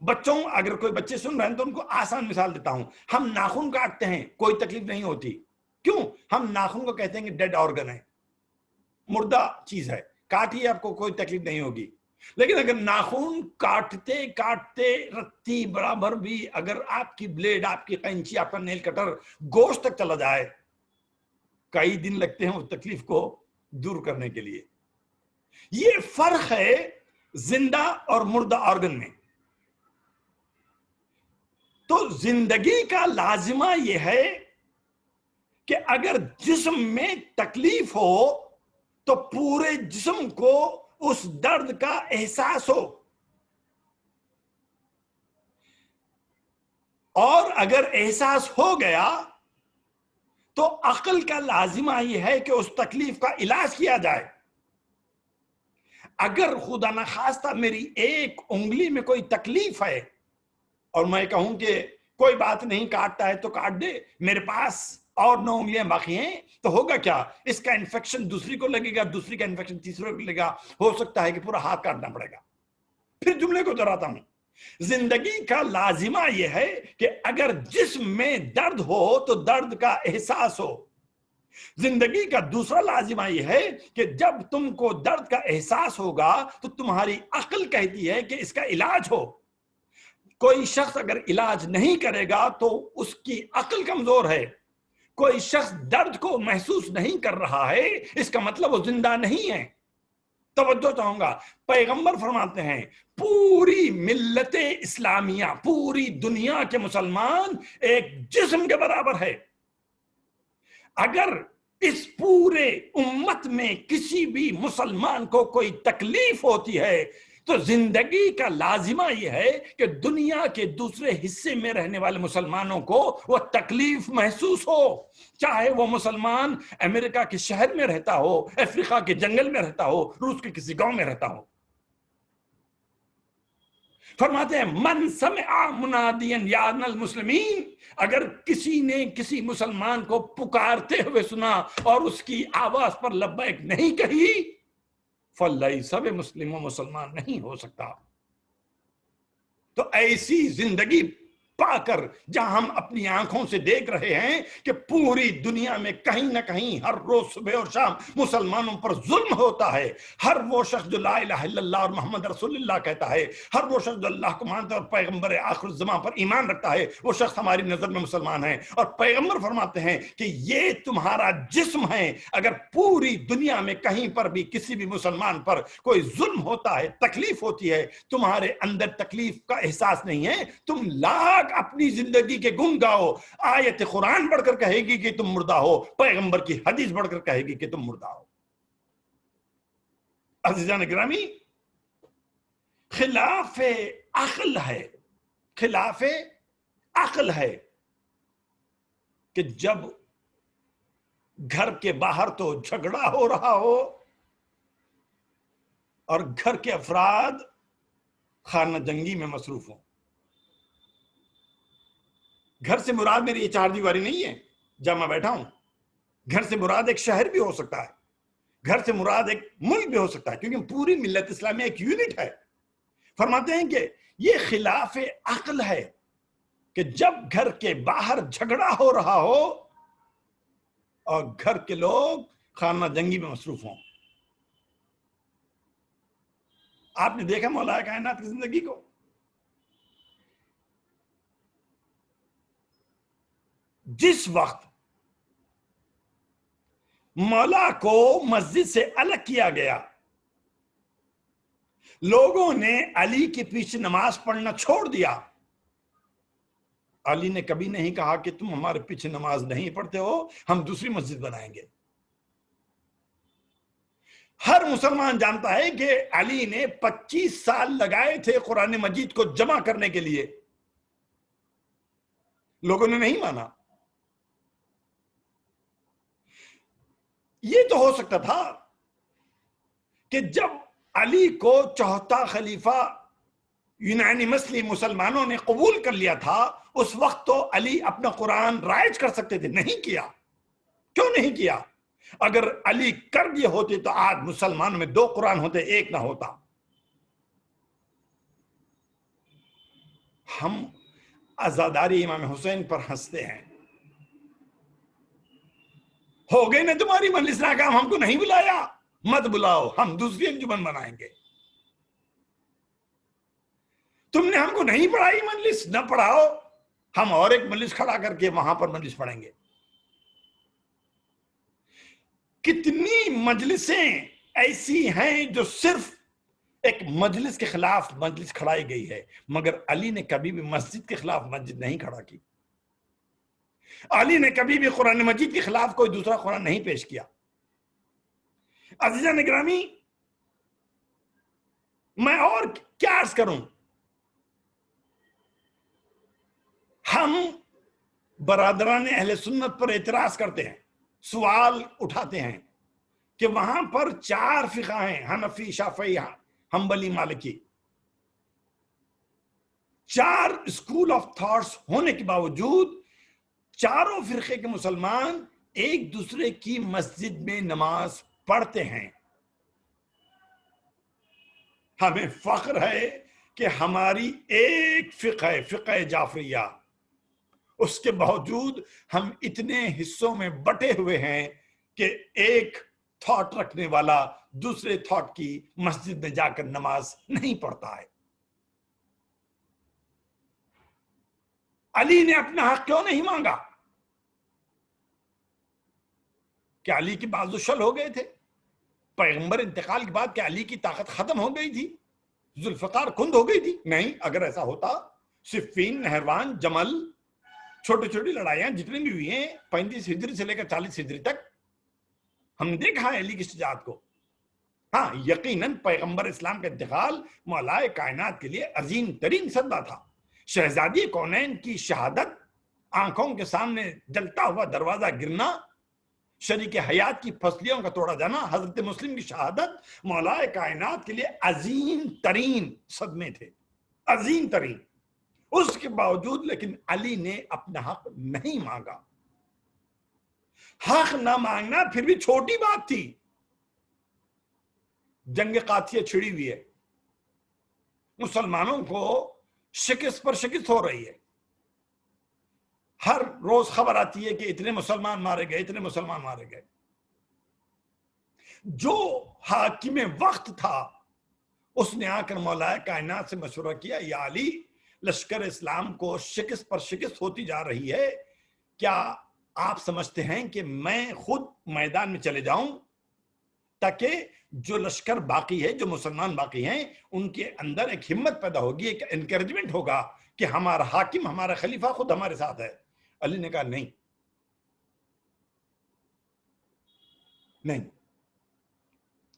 بچوں، اگر کوئی بچے سن رہے ہیں تو ان کو آسان مثال دیتا ہوں۔ ہم ناخن کاٹتے ہیں، کوئی تکلیف نہیں ہوتی، کیوں؟ ہم ناخن کو کہتے ہیں کہ ڈیڈ آرگن ہے، مردہ چیز ہے، کاٹیے آپ کو کوئی تکلیف نہیں ہوگی۔ لیکن اگر ناخن کاٹتے کاٹتے رتی برابر بھی اگر آپ کی بلیڈ، آپ کی قینچی، آپ کا نیل کٹر گوشت تک چلا جائے، کئی دن لگتے ہیں اس تکلیف کو دور کرنے کے لیے۔ یہ فرق ہے زندہ اور مردہ آرگن میں۔ تو زندگی کا لازمہ یہ ہے کہ اگر جسم میں تکلیف ہو تو پورے جسم کو اس درد کا احساس ہو، اور اگر احساس ہو گیا تو عقل کا لازمہ یہ ہے کہ اس تکلیف کا علاج کیا جائے۔ اگر خدا نخواستہ میری ایک انگلی میں کوئی تکلیف ہے اور میں کہوں کہ کوئی بات نہیں، کاٹتا ہے تو کاٹ دے، میرے پاس اور 9 انگلیاں باقی ہیں، تو ہوگا کیا؟ اس کا انفیکشن دوسری کو لگے گا، دوسری کا انفیکشن تیسرے کو لگے گا، ہو سکتا ہے کہ پورا ہاتھ کاٹنا پڑے گا۔ پھر جملے کو دہراتا ہوں، زندگی کا لازمہ یہ ہے کہ اگر جسم میں درد ہو تو درد کا احساس ہو۔ زندگی کا دوسرا لازمہ یہ ہے کہ جب تم کو درد کا احساس ہوگا تو تمہاری عقل کہتی ہے کہ اس کا علاج ہو۔ کوئی شخص اگر علاج نہیں کرے گا تو اس کی عقل کمزور ہے۔ کوئی شخص درد کو محسوس نہیں کر رہا ہے، اس کا مطلب وہ زندہ نہیں ہے۔ توجہ چاہوں گا، پیغمبر فرماتے ہیں پوری ملت اسلامیہ، پوری دنیا کے مسلمان ایک جسم کے برابر ہے۔ اگر اس پورے امت میں کسی بھی مسلمان کو کوئی تکلیف ہوتی ہے تو زندگی کا لازمہ یہ ہے کہ دنیا کے دوسرے حصے میں رہنے والے مسلمانوں کو وہ تکلیف محسوس ہو، چاہے وہ مسلمان امریکہ کے شہر میں رہتا ہو، افریقہ کے جنگل میں رہتا ہو، روس کے کسی گاؤں میں رہتا ہو۔ فرماتے ہیں من سمع منادیا یا المسلمین، اگر کسی نے کسی مسلمان کو پکارتے ہوئے سنا اور اس کی آواز پر لبیک نہیں کہی، فلیس بمسلم، مسلمان نہیں ہو سکتا۔ تو ایسی زندگی پا کر جہاں ہم اپنی آنکھوں سے دیکھ رہے ہیں کہ پوری دنیا میں کہیں نہ کہیں ہر روز صبح اور شام مسلمانوں پر ظلم ہوتا ہے، ہر وہ شخص جو لا الہ الا اللہ اور محمد رسول اللہ کہتا ہے، ہر وہ شخص جو اللہ کو مانتا ہے اور پیغمبر آخر الزمان پر ایمان رکھتا ہے، وہ شخص ہماری نظر میں مسلمان ہے۔ اور پیغمبر فرماتے ہیں کہ یہ تمہارا جسم ہے، اگر پوری دنیا میں کہیں پر بھی کسی بھی مسلمان پر کوئی ظلم ہوتا ہے، تکلیف ہوتی ہے، تمہارے اندر تکلیف کا احساس نہیں ہے، تم لاکھ اپنی زندگی کے گن گاؤ، آیت قرآن پڑھ کر کہے گی کہ تم مردہ ہو، پیغمبر کی حدیث پڑھ کر کہے گی کہ تم مردہ ہو۔ عزیزان گرامی، خلاف عقل ہے، خلاف عقل ہے کہ جب گھر کے باہر تو جھگڑا ہو رہا ہو اور گھر کے افراد خانہ جنگی میں مصروف ہوں۔ گھر سے مراد میری یہ چار دیواری نہیں ہے جہاں میں بیٹھا ہوں، گھر سے مراد ایک شہر بھی ہو سکتا ہے، گھر سے مراد ایک ملک بھی ہو سکتا ہے، کیونکہ پوری ملت اسلامیہ ایک یونٹ ہے۔ فرماتے ہیں کہ یہ خلاف عقل ہے کہ جب گھر کے باہر جھگڑا ہو رہا ہو اور گھر کے لوگ خانہ جنگی میں مصروف ہوں۔ آپ نے دیکھا مولا کائنات کی زندگی کو، جس وقت مولا کو مسجد سے الگ کیا گیا، لوگوں نے علی کے پیچھے نماز پڑھنا چھوڑ دیا۔ علی نے کبھی نہیں کہا کہ تم ہمارے پیچھے نماز نہیں پڑھتے ہو، ہم دوسری مسجد بنائیں گے۔ ہر مسلمان جانتا ہے کہ علی نے 25 سال لگائے تھے قرآن مجید کو جمع کرنے کے لیے، لوگوں نے نہیں مانا۔ یہ تو ہو سکتا تھا کہ جب علی کو چوتھا خلیفہ یونانی مسلم مسلمانوں نے قبول کر لیا تھا، اس وقت تو علی اپنا قرآن رائج کر سکتے تھے، نہیں کیا۔ کیوں نہیں کیا؟ اگر علی کر دیے ہوتے تو آج مسلمانوں میں 2 قرآن ہوتے، ایک نہ ہوتا۔ ہم عزاداری امام حسین پر ہنستے ہیں، ہو گئے نا تمہاری مجلس ناکام، ہم کو نہیں بلایا، مت بلاؤ، ہم دوسری انجمن بنائیں گے۔ تم نے ہم کو نہیں پڑھائی مجلس، نہ پڑھاؤ، ہم اور ایک مجلس کھڑا کر کے وہاں پر مجلس پڑھیں گے۔ کتنی مجلسیں ایسی ہیں جو صرف ایک مجلس کے خلاف مجلس کھڑائی گئی ہے، مگر علی نے کبھی بھی مسجد کے خلاف مسجد نہیں کھڑا کی۔ علی نے کبھی بھی قرآن مجید کے خلاف کوئی دوسرا قرآن نہیں پیش کیا۔ عزیزان گرامی، میں اور کیا عرض کروں؟ ہم برادران اہل سنت پر اعتراض کرتے ہیں، سوال اٹھاتے ہیں کہ وہاں پر 4 فقہ ہیں، حنفی، شافعی، حنبلی، مالکی، 4 اسکول آف تھاٹس ہونے کے باوجود چاروں فرقے کے مسلمان ایک دوسرے کی مسجد میں نماز پڑھتے ہیں۔ ہمیں فخر ہے کہ ہماری ایک فقہ ہے، فقہ جعفریہ، اس کے باوجود ہم اتنے حصوں میں بٹے ہوئے ہیں کہ ایک تھاٹ رکھنے والا دوسرے تھاٹ کی مسجد میں جا کر نماز نہیں پڑھتا ہے۔ علی نے اپنا حق کیوں نہیں مانگا؟ کیا علی کی بازو شل ہو گئے تھے؟ پیغمبر انتقال کے بعد کیا علی کی طاقت ختم ہو گئی تھی؟ ذوالفقار کند ہو گئی تھی؟ نہیں، اگر ایسا ہوتا، صفین، نہروان، جمل، چھوٹی چھوٹی لڑائیاں جتنی بھی ہوئی ہیں 35 ہجری سے لے کر 40 ہجری تک، ہم نے دیکھا ہے علی کی شجاعت کو۔ ہاں، یقیناً پیغمبر اسلام کا انتقال مولا کائنات کے لیے عظیم ترین صدمہ تھا۔ شہزادی کونین کی شہادت، آنکھوں کے سامنے جلتا ہوا دروازہ گرنا، شریک حیات کی پسلیوں کا توڑا جانا، حضرت مسلم کی شہادت مولا کائنات کے لیے عظیم ترین صدمے تھے، عظیم ترین۔ اس کے باوجود لیکن علی نے اپنا حق نہیں مانگا۔ حق نہ مانگنا پھر بھی چھوٹی بات تھی، جنگ قادسیہ چھڑی ہوئی ہے، مسلمانوں کو شکست پر شکست ہو رہی ہے. ہر روز خبر آتی ہے کہ اتنے مسلمان مارے گئے، اتنے مسلمان مارے گئے. جو حاکم وقت تھا اس نے آ کر مولا کائنات سے مشورہ کیا، یا علی لشکر اسلام کو شکست پر شکست ہوتی جا رہی ہے، کیا آپ سمجھتے ہیں کہ میں خود میدان میں چلے جاؤں تاکہ جو لشکر باقی ہے، جو مسلمان باقی ہیں، ان کے اندر ایک ہمت پیدا ہوگی، ایک انکریجمنٹ ہوگا کہ ہمارا حاکم، ہمارا خلیفہ خود ہمارے ساتھ ہے. علی نے کہا نہیں،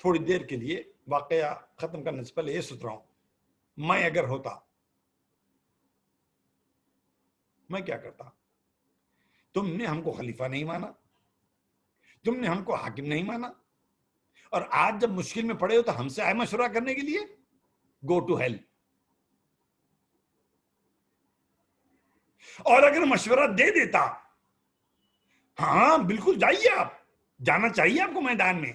تھوڑی دیر کے لیے واقعہ ختم کرنے سے پہلے یہ سوچ رہا ہوں، میں اگر ہوتا میں کیا کرتا؟ تم نے ہم کو خلیفہ نہیں مانا، تم نے ہم کو حاکم نہیں مانا، اور آج جب مشکل میں پڑے ہو تو ہم سے آئے مشورہ کرنے کے لیے. Go to hell. اور اگر مشورہ دے دیتا، ہاں بالکل جائیے، آپ جانا چاہیے آپ کو میدان میں،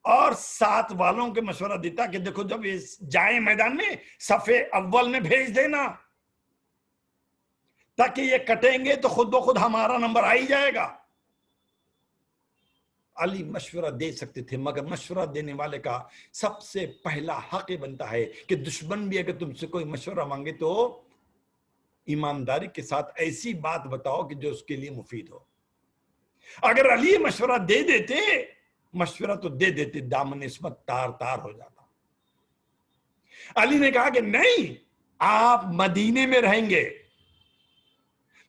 اور ساتھ والوں کے مشورہ دیتا کہ دیکھو جب یہ جائیں میدان میں صفے اول میں بھیج دینا، تاکہ یہ کٹیں گے تو خود بخود ہمارا نمبر آ ہی جائے گا. علی مشورہ دے سکتے تھے، مگر مشورہ دینے والے کا سب سے پہلا حق یہ بنتا ہے کہ دشمن بھی اگر تم سے کوئی مشورہ مانگے تو ایمانداری کے ساتھ ایسی بات بتاؤ کہ جو اس کے لیے مفید ہو. اگر علی مشورہ دے دیتے، مشورہ تو دے دیتے، دامن عصمت تار تار ہو جاتا. علی نے کہا کہ نہیں، آپ مدینے میں رہیں گے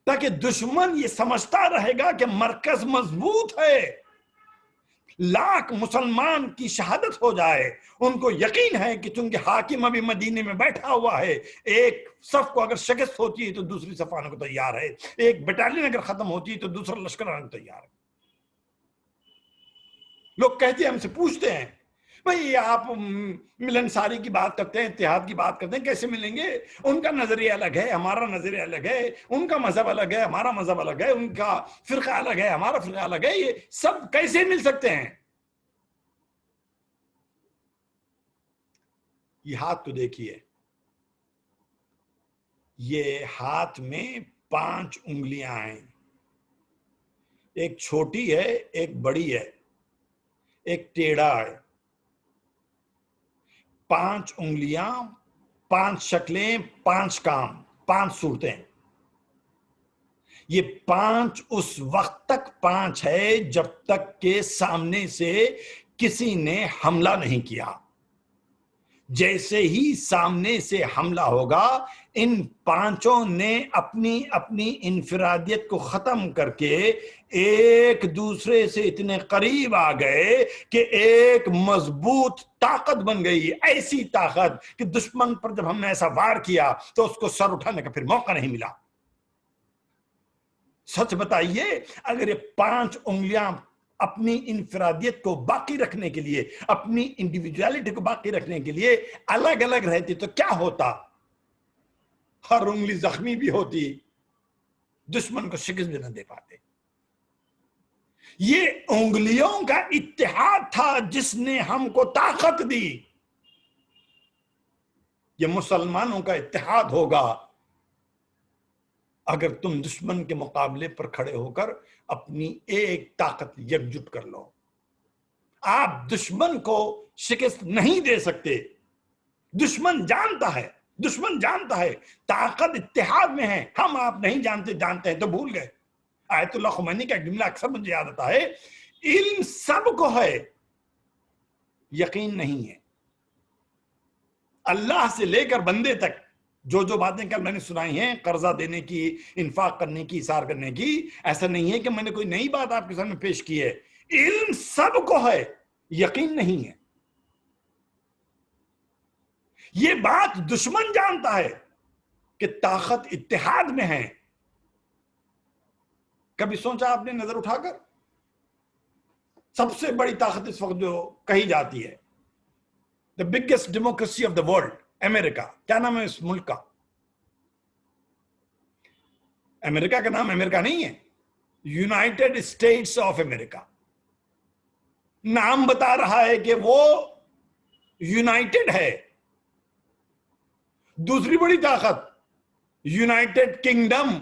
تاکہ دشمن یہ سمجھتا رہے گا کہ مرکز مضبوط ہے، لاکھ مسلمان کی شہادت ہو جائے، ان کو یقین ہے کہ چونکہ حاکم ابھی مدینے میں بیٹھا ہوا ہے، ایک صف کو اگر شکست ہوتی ہے تو دوسری صف آنے کو تیار ہے، ایک بٹالین اگر ختم ہوتی ہے تو دوسرا لشکر آنے کو تیار ہے. لوگ کہتے ہیں، ہم سے پوچھتے ہیں، بھئی آپ ملنساری کی بات کرتے ہیں، اتحاد کی بات کرتے ہیں، کیسے ملیں گے؟ ان کا نظریہ الگ ہے، ہمارا نظریہ الگ ہے، ان کا مذہب الگ ہے، ہمارا مذہب الگ ہے، ان کا فرقہ الگ ہے، ہمارا فرقہ الگ ہے، یہ سب کیسے مل سکتے ہیں؟ یہ ہاتھ تو دیکھیے، یہ ہاتھ میں 5 انگلیاں ہیں، ایک چھوٹی ہے، ایک بڑی ہے، ایک ٹیڑھا ہے. 5 انگلیاں، 5 شکلیں، 5 کام، 5 صورتیں. یہ 5 اس وقت تک 5 ہے جب تک کہ سامنے سے کسی نے حملہ نہیں کیا. جیسے ہی سامنے سے حملہ ہوگا، ان 5 نے اپنی اپنی انفرادیت کو ختم کر کے ایک دوسرے سے اتنے قریب آ گئے کہ ایک مضبوط طاقت بن گئی، ایسی طاقت کہ دشمن پر جب ہم نے ایسا وار کیا تو اس کو سر اٹھانے کا پھر موقع نہیں ملا. سچ بتائیے، اگر یہ 5 انگلیاں اپنی انفرادیت کو باقی رکھنے کے لیے، اپنی انڈیویجوالٹی کو باقی رکھنے کے لیے الگ الگ رہتی تو کیا ہوتا؟ ہر انگلی زخمی بھی ہوتی، دشمن کو شکست بھی نہ دے پاتے. یہ انگلیوں کا اتحاد تھا جس نے ہم کو طاقت دی. یہ مسلمانوں کا اتحاد ہوگا اگر تم دشمن کے مقابلے پر کھڑے ہو کر اپنی ایک طاقت یکجٹ کر لو. آپ دشمن کو شکست نہیں دے سکتے. دشمن جانتا ہے طاقت اتحاد میں ہے. ہم آپ نہیں جانتے ہیں تو بھول گئے. آیت اللہ خمینی کا ایک جملہ اکثر مجھے یاد آتا ہے، علم سب کو ہے، یقین نہیں ہے. اللہ سے لے کر بندے تک جو باتیں کل میں نے سنائی ہیں، قرضہ دینے کی، انفاق کرنے کی، اثار کرنے کی، ایسا نہیں ہے کہ میں نے کوئی نئی بات آپ کے سامنے پیش کی ہے. علم سب کو ہے، یقین نہیں ہے. یہ بات دشمن جانتا ہے کہ طاقت اتحاد میں ہے. کبھی سوچا آپ نے نظر اٹھا کر؟ سب سے بڑی طاقت اس وقت جو کہی جاتی ہے، the biggest democracy of the world، امریکہ. کیا نام ہے اس ملک کا؟ امریکہ کا نام امریکہ نہیں ہے، یونائٹڈ اسٹیٹس آف امریکہ. نام بتا رہا ہے کہ وہ یونائٹڈ ہے. دوسری بڑی طاقت یونائٹڈ کنگڈم.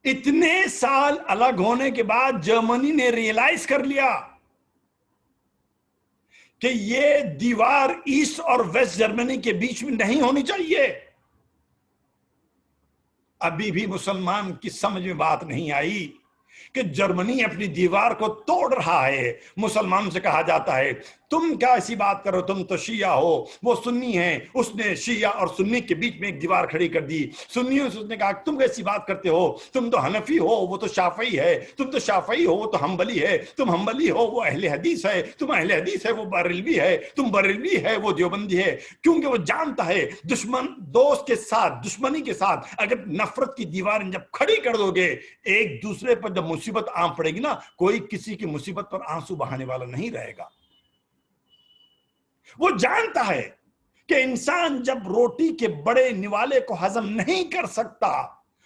اتنے سال الگ ہونے کے بعد جرمنی نے ریئلائز کر لیا کہ یہ دیوار ایسٹ اور ویسٹ جرمنی کے بیچ میں نہیں ہونی چاہیے. ابھی بھی مسلمان کی سمجھ میں بات نہیں آئی کہ جرمنی اپنی دیوار کو توڑ رہا ہے. مسلمان سے کہا جاتا ہے تم کیا ایسی بات کرو, تم تو شیعہ ہو, وہ سنی ہیں. اس نے شیعہ اور سنی کے بیچ میں ایک دیوار کھڑی کر دی. سنیوں سے اس نے کہا تم کیسی بات کرتے ہو, تم تو حنفی ہو, وہ تو شافعی ہے. تم تو شافعی ہو, وہ تو حنبلی ہے. تم حنبلی ہو, وہ اہل حدیث ہے. تم اہل حدیث ہے, وہ بریلوی ہے. تم بریلوی ہے, وہ دیوبندی ہے. کیونکہ وہ جانتا ہے دشمن دوست کے ساتھ, دشمنی کے ساتھ اگر نفرت کی دیواریں جب کھڑی کر دو گے, ایک دوسرے پر جب مصیبت آن پڑے گی نا, کوئی کسی کی مصیبت پر آنسو بہانے والا نہیں رہے گا. وہ جانتا ہے کہ انسان جب روٹی کے بڑے نوالے کو ہضم نہیں کر سکتا,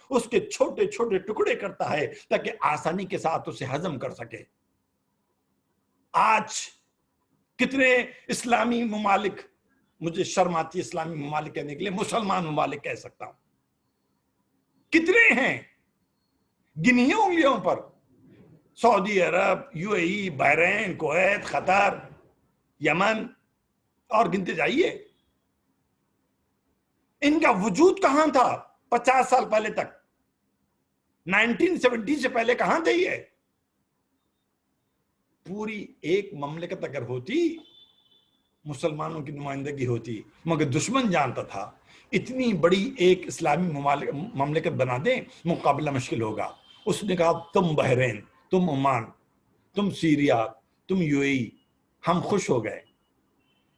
اس کے چھوٹے چھوٹے ٹکڑے کرتا ہے تاکہ آسانی کے ساتھ اسے ہضم کر سکے. آج کتنے اسلامی ممالک, مجھے شرم آتی ہے اسلامی ممالک کہنے کے لیے, مسلمان ممالک کہہ سکتا ہوں, کتنے ہیں گنیوں انگلیوں پر. Saudi Arab, U A E, Bahrain, Kuwait, Qatar, Yemen, اور گنتے جائیے. ان کا وجود کہاں تھا 50 سال پہلے تک؟ 1970 سے پہلے کہاں تھے یہ؟ پوری ایک مملکت اگر ہوتی, مسلمانوں کی نمائندگی ہوتی, مگر دشمن جانتا تھا اتنی بڑی ایک اسلامی مملکت بنا دیں مقابلہ مشکل ہوگا. اس نے کہا تم بحرین, تم عمان, تم سیریا, تم یو اے ای, ہم خوش ہو گئے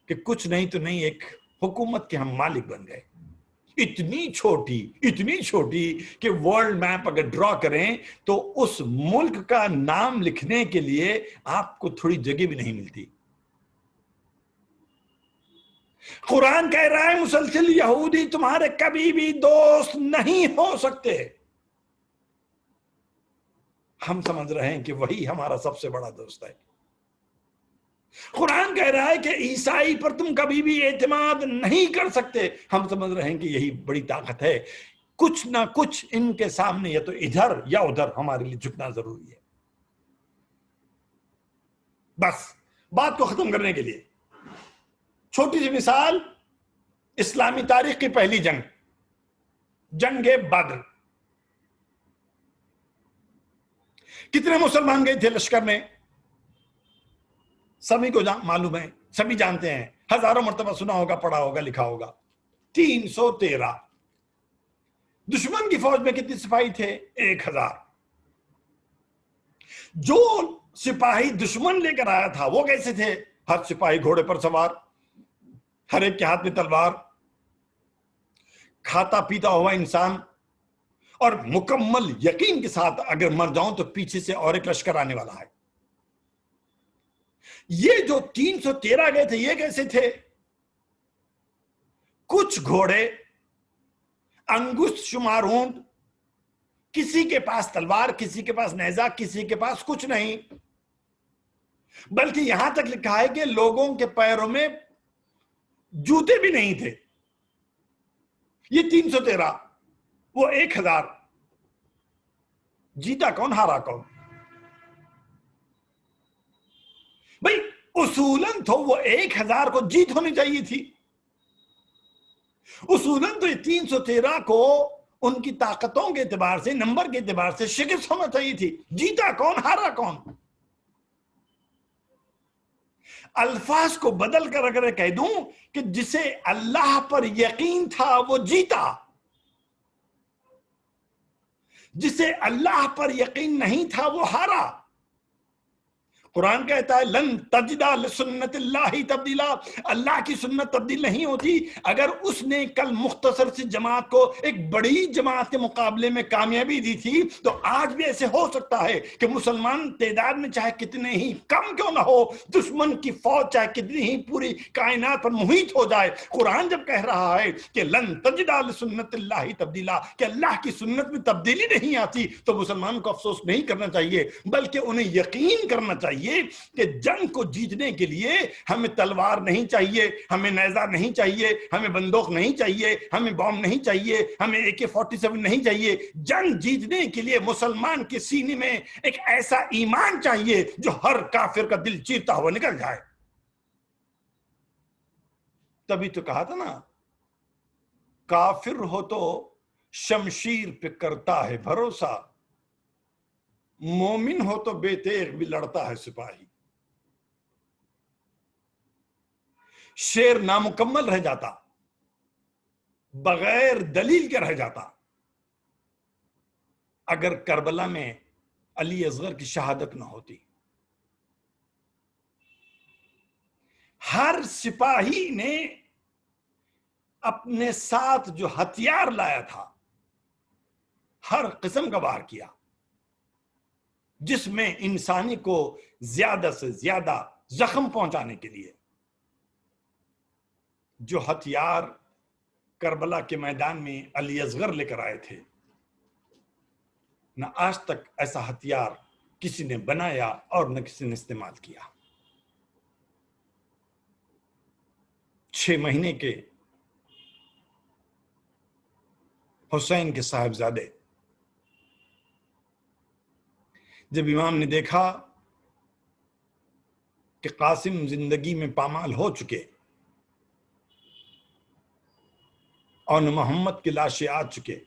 کہ کچھ نہیں تو نہیں ایک حکومت کے ہم مالک بن گئے. اتنی چھوٹی کہ ورلڈ میپ اگر ڈرا کریں تو اس ملک کا نام لکھنے کے لیے آپ کو تھوڑی جگہ بھی نہیں ملتی. قرآن کہہ رہا ہے مسلسل یہودی تمہارے کبھی بھی دوست نہیں ہو سکتے. ہم سمجھ رہے ہیں کہ وہی ہمارا سب سے بڑا دوست ہے. قرآن کہہ رہا ہے کہ عیسائی پر تم کبھی بھی اعتماد نہیں کر سکتے. ہم سمجھ رہے ہیں کہ یہی بڑی طاقت ہے. کچھ نہ کچھ ان کے سامنے یا تو ادھر یا ادھر ہمارے لیے جھکنا ضروری ہے. بس بات کو ختم کرنے کے لیے چھوٹی سی مثال, اسلامی تاریخ کی پہلی جنگ, جنگ بدر. کتنے مسلمان گئے تھے لشکر میں؟ سبھی کو معلوم ہے, سبھی جانتے ہیں, ہزاروں مرتبہ سنا ہوگا, پڑھا ہوگا, لکھا ہوگا. 313. دشمن کی فوج میں کتنے سپاہی تھے؟ 1000. جو سپاہی دشمن لے کر آیا تھا وہ کیسے تھے؟ ہر سپاہی گھوڑے پر سوار, ہر ایک کے ہاتھ میں تلوار, کھاتا پیتا ہوا انسان, اور مکمل یقین کے ساتھ اگر مر جاؤں تو پیچھے سے اور ایک لشکر آنے والا ہے. یہ جو 313 گئے تھے یہ کیسے تھے؟ کچھ گھوڑے, انگشت شمار اونٹ, کسی کے پاس تلوار, کسی کے پاس نیزہ, کسی کے پاس کچھ نہیں. بلکہ یہاں تک لکھا ہے کہ لوگوں کے پیروں میں جوتے بھی نہیں تھے. یہ 313, وہ 1000. جیتا کون, ہارا کون؟ بھئی اصولاً تو وہ 1000 کو جیت ہونی چاہیے تھی. اصولاً تو یہ 313 کو ان کی طاقتوں کے اعتبار سے, نمبر کے اعتبار سے شکست ہونا چاہیے تھی. جیتا کون, ہارا کون؟ الفاظ کو بدل کر اگر کہہ دوں کہ جسے اللہ پر یقین تھا وہ جیتا, جسے اللہ پر یقین نہیں تھا وہ ہارا. قرآن کہتا ہے لن تجد لسنت اللہ تبدیلا, اللہ کی سنت تبدیل نہیں ہوتی. اگر اس نے کل مختصر سی جماعت کو ایک بڑی جماعت کے مقابلے میں کامیابی دی تھی تو آج بھی ایسے ہو سکتا ہے کہ مسلمان تعداد میں چاہے کتنے ہی کم کیوں نہ ہو, دشمن کی فوج چاہے کتنی ہی پوری کائنات پر محیط ہو جائے, قرآن جب کہہ رہا ہے کہ لن تجد لسنت اللہ تبدیلا, کہ اللہ کی سنت میں تبدیلی نہیں آتی, تو مسلمان کو افسوس نہیں کرنا چاہیے بلکہ انہیں یقین کرنا چاہیے چاہیے کہ جنگ کو جیتنے کے لیے ہمیں تلوار نہیں چاہیے، ہمیں نیزہ نہیں چاہیے، ہمیں بندوق نہیں چاہیے، ہمیں بم نہیں چاہیے، ہمیں AK-47 نہیں چاہیے۔ جنگ جیتنے کے لیے مسلمان کے سینے میں ایک ایسا ایمان چاہیے جو ہر کافر کا دل چیرتا ہوا نکل جائے۔ تبھی تو کہا تھا نا، کافر ہو تو شمشیر پہ کرتا ہے بھروسہ، مومن ہو تو بے تیغ بھی لڑتا ہے سپاہی۔ شیر نامکمل رہ جاتا، بغیر دلیل کے رہ جاتا، اگر کربلا میں علی اصغر کی شہادت نہ ہوتی۔ ہر سپاہی نے اپنے ساتھ جو ہتھیار لایا تھا ہر قسم کا وار کیا، جس میں انسانی کو زیادہ سے زیادہ زخم پہنچانے کے لیے۔ جو ہتھیار کربلا کے میدان میں علی اصغر لے کر آئے تھے، نہ آج تک ایسا ہتھیار کسی نے بنایا اور نہ کسی نے استعمال کیا۔ 6 مہینے کے حسین کے صاحبزادے، جب امام نے دیکھا کہ قاسم زندگی میں پامال ہو چکے اور محمد کی لاشیں آ چکے،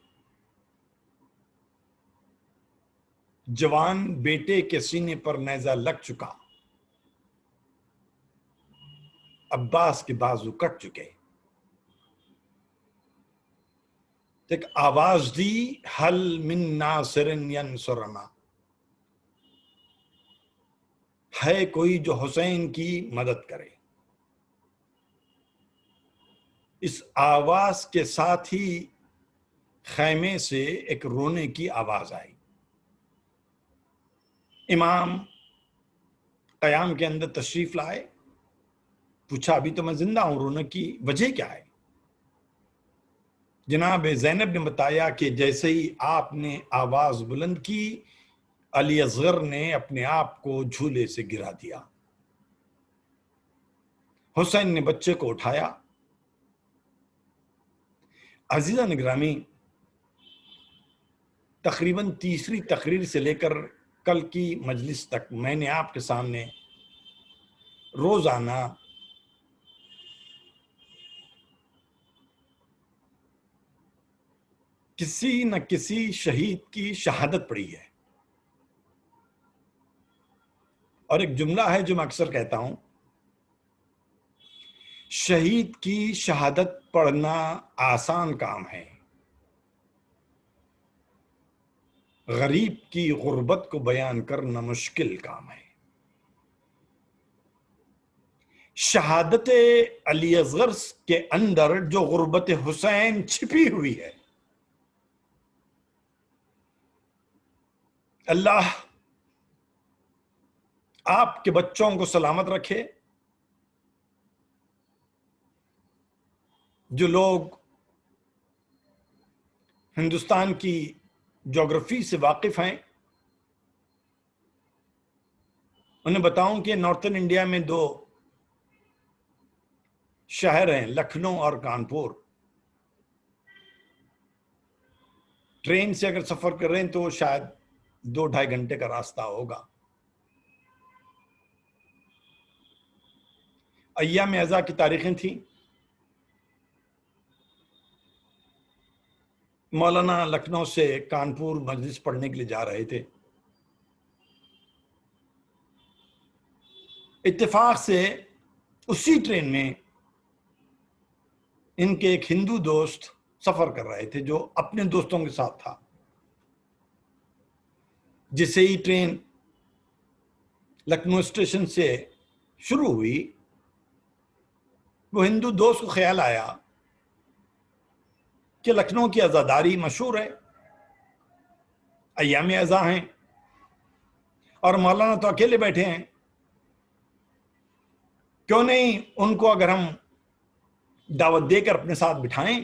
جوان بیٹے کے سینے پر نیزہ لگ چکا، عباس کے بازو کٹ چکے، ایک آواز دی، حل من ناصر ینصرنا، ہے کوئی جو حسین کی مدد کرے۔ اس آواز کے ساتھ ہی خیمے سے ایک رونے کی آواز آئی۔ امام قیام کے اندر تشریف لائے، پوچھا ابھی تو میں زندہ ہوں، رونے کی وجہ کیا ہے؟ جناب زینب نے بتایا کہ جیسے ہی آپ نے آواز بلند کی، علی اصغر نے اپنے آپ کو جھولے سے گرا دیا۔ حسین نے بچے کو اٹھایا۔ عزیزان گرامی، تقریباً تیسری تقریر سے لے کر کل کی مجلس تک میں نے آپ کے سامنے روزانہ کسی نہ کسی شہید کی شہادت پڑھی ہے، اور ایک جملہ ہے جو میں اکثر کہتا ہوں، شہید کی شہادت پڑھنا آسان کام ہے، غریب کی غربت کو بیان کرنا مشکل کام ہے۔ شہادت علی اصغر کے اندر جو غربت حسین چھپی ہوئی ہے، اللہ آپ کے بچوں کو سلامت رکھے۔ جو لوگ ہندوستان کی جغرافی سے واقف ہیں، انہیں بتاؤں کہ نارتھن انڈیا میں 2 شہر ہیں، لکھنؤ اور کانپور۔ ٹرین سے اگر سفر کر رہے ہیں تو شاید 2-2.5 گھنٹے کا راستہ ہوگا۔ ایام ازا کی تاریخیں تھیں، مولانا لکھنؤ سے کانپور مجلس پڑھنے کے لیے جا رہے تھے، اتفاق سے اسی ٹرین میں ان کے ایک ہندو دوست سفر کر رہے تھے جو اپنے دوستوں کے ساتھ تھا۔ جسے ہی ٹرین لکھنؤ اسٹیشن سے شروع ہوئی، وہ ہندو دوست کو خیال آیا کہ لکھنؤ کی عزاداری مشہور ہے، ایام ازا ہیں، اور مولانا تو اکیلے بیٹھے ہیں، کیوں نہیں ان کو اگر ہم دعوت دے کر اپنے ساتھ بٹھائیں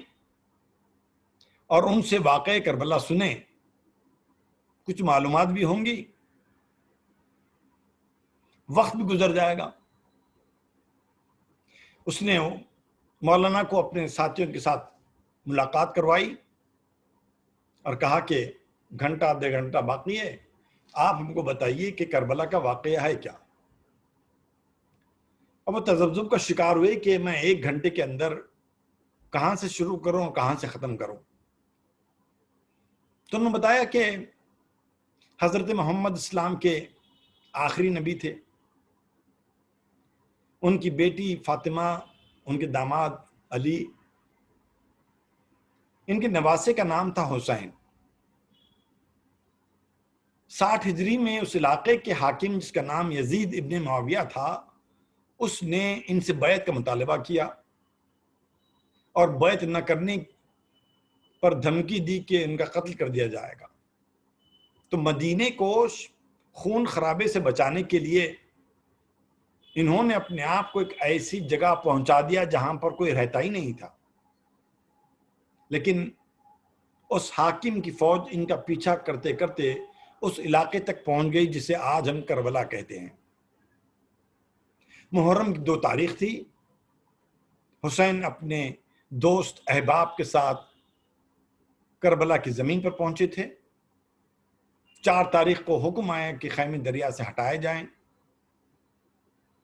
اور ان سے واقعہ کربلا سنیں، کچھ معلومات بھی ہوں گی۔ وقت بھی گزر جائے گا۔ اس نے مولانا کو اپنے ساتھیوں کے ساتھ ملاقات کروائی اور کہا کہ گھنٹہ آدھے گھنٹہ باقی ہے، آپ ہم کو بتائیے کہ کربلا کا واقعہ ہے کیا۔ اب وہ تذبذب کا شکار ہوئے کہ میں 1 گھنٹے کے اندر کہاں سے شروع کروں اور کہاں سے ختم کروں۔ تو انہوں نے بتایا کہ حضرت محمد اسلام کے آخری نبی تھے، ان کی بیٹی فاطمہ، ان کے داماد علی، ان کے نواسے کا نام تھا حسین۔ 60 ہجری میں اس علاقے کے حاکم جس کا نام یزید ابن معاویہ تھا، اس نے ان سے بیعت کا مطالبہ کیا اور بیعت نہ کرنے پر دھمکی دی کہ ان کا قتل کر دیا جائے گا۔ تو مدینے کو خون خرابے سے بچانے کے لیے انہوں نے اپنے آپ کو ایک ایسی جگہ پہنچا دیا جہاں پر کوئی رہتا ہی نہیں تھا، لیکن اس حاکم کی فوج ان کا پیچھا کرتے کرتے اس علاقے تک پہنچ گئی جسے آج ہم کربلا کہتے ہیں۔ محرم کی 2 تاریخ تھی۔ حسین اپنے دوست احباب کے ساتھ کربلا کی زمین پر پہنچے تھے۔ 4 تاریخ کو حکم آیا کہ خیمے دریا سے ہٹائے جائیں۔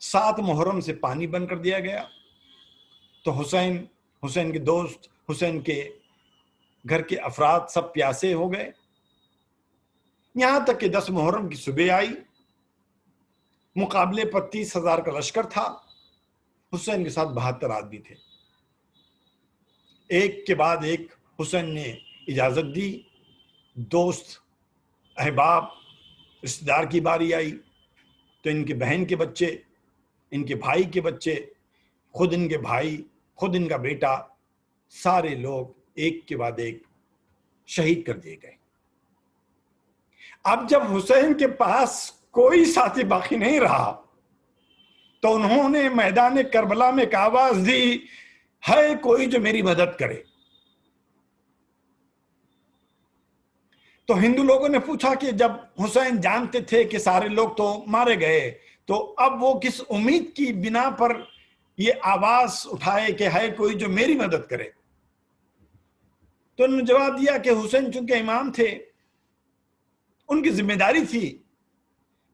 7 محرم سے پانی بند کر دیا گیا۔ تو حسین کے دوست، حسین کے گھر کے افراد سب پیاسے ہو گئے، یہاں تک کہ 10 محرم کی صبح آئی۔ مقابلے پر 30,000 کا لشکر تھا، حسین کے ساتھ 72 آدمی تھے۔ ایک کے بعد ایک حسین نے اجازت دی، دوست احباب رشتہ دار کی باری آئی تو ان کے بہن کے بچے، ان کے بھائی کے بچے، خود ان کے بھائی، خود ان کا بیٹا، سارے لوگ ایک کے بعد ایک شہید کر دیے گئے۔ اب جب حسین کے پاس کوئی ساتھی باقی نہیں رہا تو انہوں نے میدان کربلا میں ایک آواز دی، ہے کوئی جو میری مدد کرے۔ تو ہندو لوگوں نے پوچھا کہ جب حسین جانتے تھے کہ سارے لوگ تو مارے گئے تو اب وہ کس امید کی بنا پر یہ آواز اٹھائے کہ ہے کوئی جو میری مدد کرے؟ تو انہوں نے جواب دیا کہ حسین چونکہ امام تھے، ان کی ذمہ داری تھی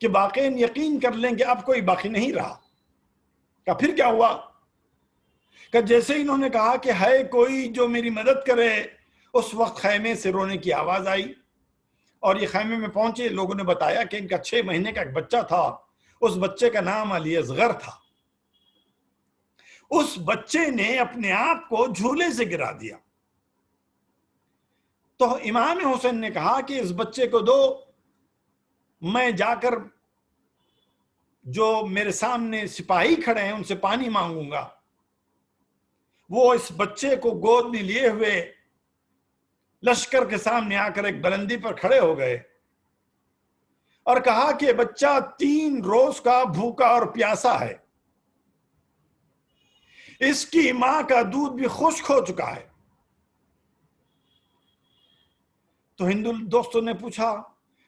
کہ باقین یقین کر لیں کہ اب کوئی باقی نہیں رہا۔ کہ پھر کیا ہوا؟ کہ جیسے انہوں نے کہا کہ ہے کوئی جو میری مدد کرے، اس وقت خیمے سے رونے کی آواز آئی اور یہ خیمے میں پہنچے۔ لوگوں نے بتایا کہ ان کا 6 مہینے کا ایک بچہ تھا، اس بچے کا نام علی اصغر تھا۔ اس بچے نے اپنے آپ کو جھولے سے گرا دیا۔ تو امام حسین نے کہا کہ اس بچے کو دو، میں جا کر جو میرے سامنے سپاہی کھڑے ہیں ان سے پانی مانگوں گا۔ وہ اس بچے کو گود میں لیے ہوئے لشکر کے سامنے آ کر ایک بلندی پر کھڑے ہو گئے اور کہا کہ بچہ 3 روز کا بھوکا اور پیاسا ہے، اس کی ماں کا دودھ بھی خشک ہو چکا ہے۔ تو ہندو دوستوں نے پوچھا،